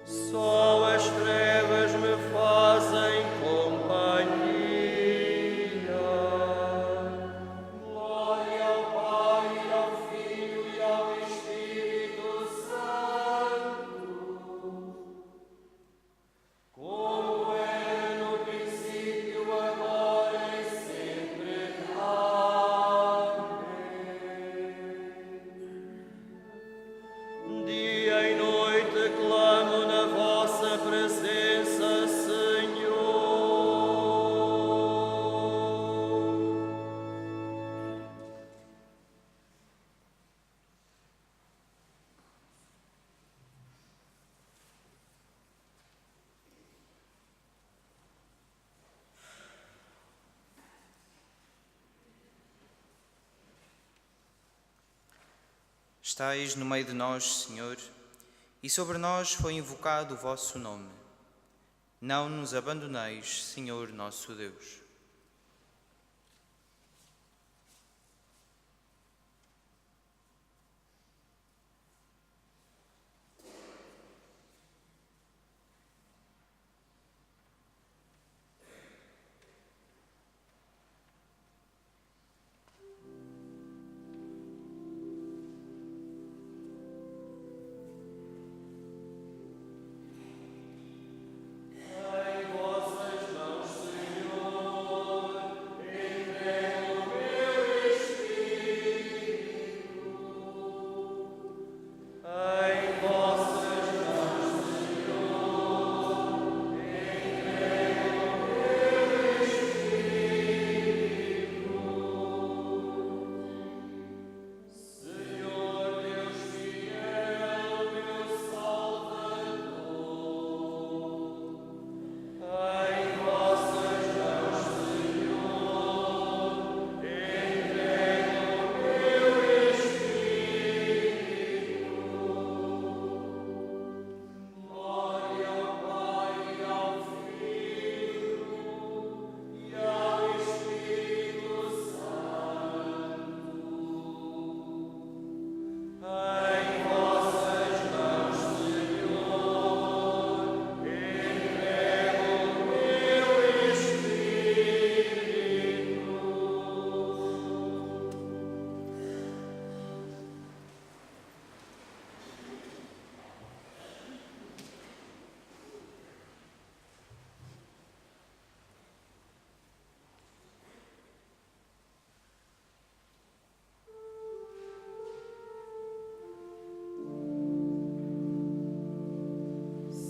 Só as trevas me fazem companhia. Glória ao Pai, e ao Filho e ao Espírito Santo. Estais no meio de nós, Senhor, e sobre nós foi invocado o vosso nome. Não nos abandoneis, Senhor nosso Deus.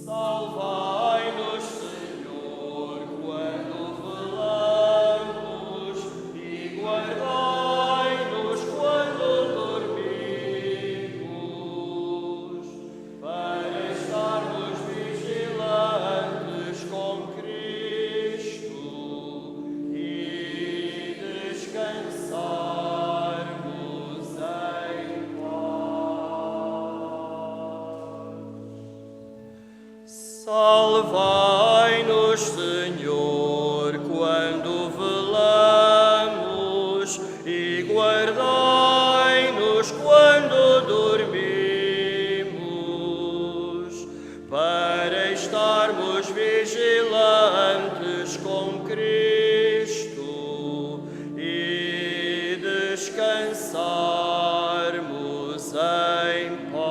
Salvai-nos, Senhor, quando velamos, e guardai-nos quando dormimos, para estarmos vigilantes com Cristo e descansarmos em paz. Salvai-nos, Senhor, quando velamos, e guardai-nos quando dormimos, para estarmos vigilantes com Cristo e descansarmos em paz.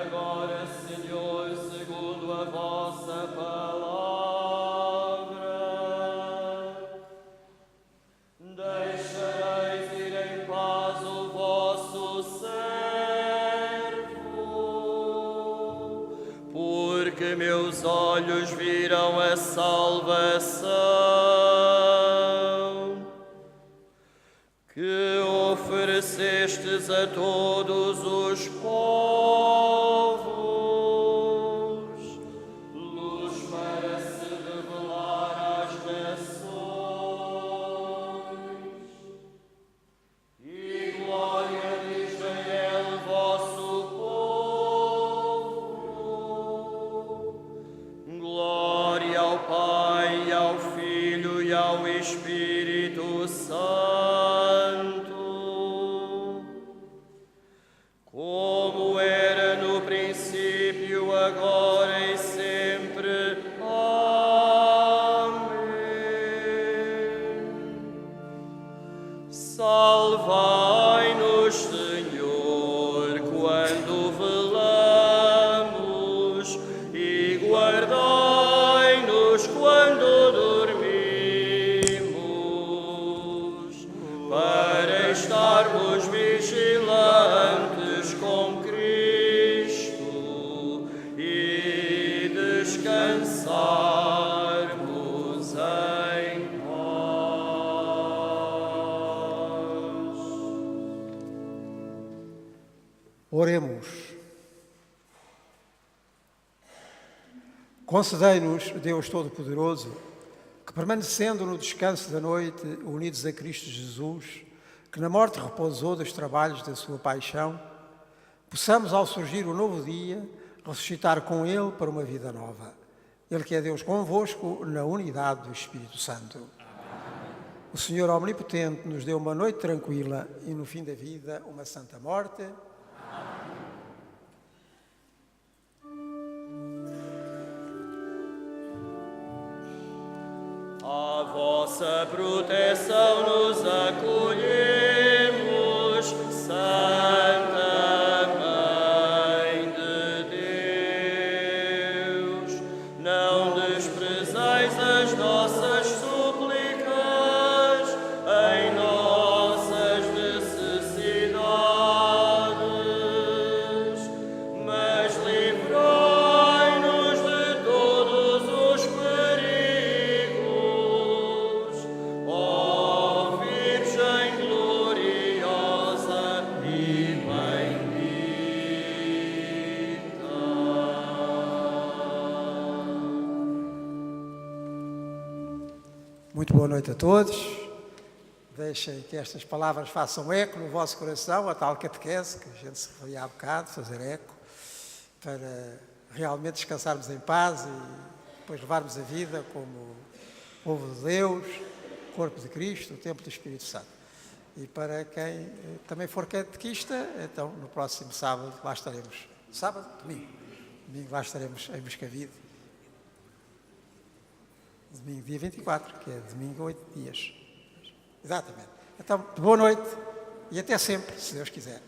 Agora, Senhor, segundo a vossa palavra, deixareis ir em paz o vosso servo, porque meus olhos viram a salvação que oferecestes a todos os povos, luz para se revelar às nações, e glória de Israel, vosso povo. Glória ao Pai, ao Filho e ao Espírito Santo, como era no princípio, agora e sempre. Amém. Salvai-nos, Senhor, quando velamos, e guardai-nos quando dormimos, para estarmos vigilantes com Cristo e descansarmos em paz. Oremos. Concedei-nos, Deus Todo-Poderoso, que permanecendo no descanso da noite, unidos a Cristo Jesus, que na morte repousou dos trabalhos da sua paixão, possamos, ao surgir o novo dia, ressuscitar com Ele para uma vida nova. Ele que é Deus convosco, na unidade do Espírito Santo. O Senhor Omnipotente nos deu uma noite tranquila e, no fim da vida, uma santa morte. A vossa proteção nos acolhemos, Santa Mãe de Deus. Não desprezais as nossas súplicas em nossas necessidades, mas livrai-nos de todos os perigos, ó Virgem gloriosa e bendita. Muito boa noite a todos. Deixem que estas palavras façam eco no vosso coração, a tal catequese que a gente se referia há bocado, fazer eco, para realmente descansarmos em paz e depois levarmos a vida como povo de Deus, corpo de Cristo, o templo do Espírito Santo. E para quem também for catequista, então no próximo sábado lá estaremos. Sábado? Domingo. Domingo lá estaremos em Moscavide. Domingo, dia 24, que é domingo, 8 dias. Exatamente. Então, boa noite e até sempre, se Deus quiser.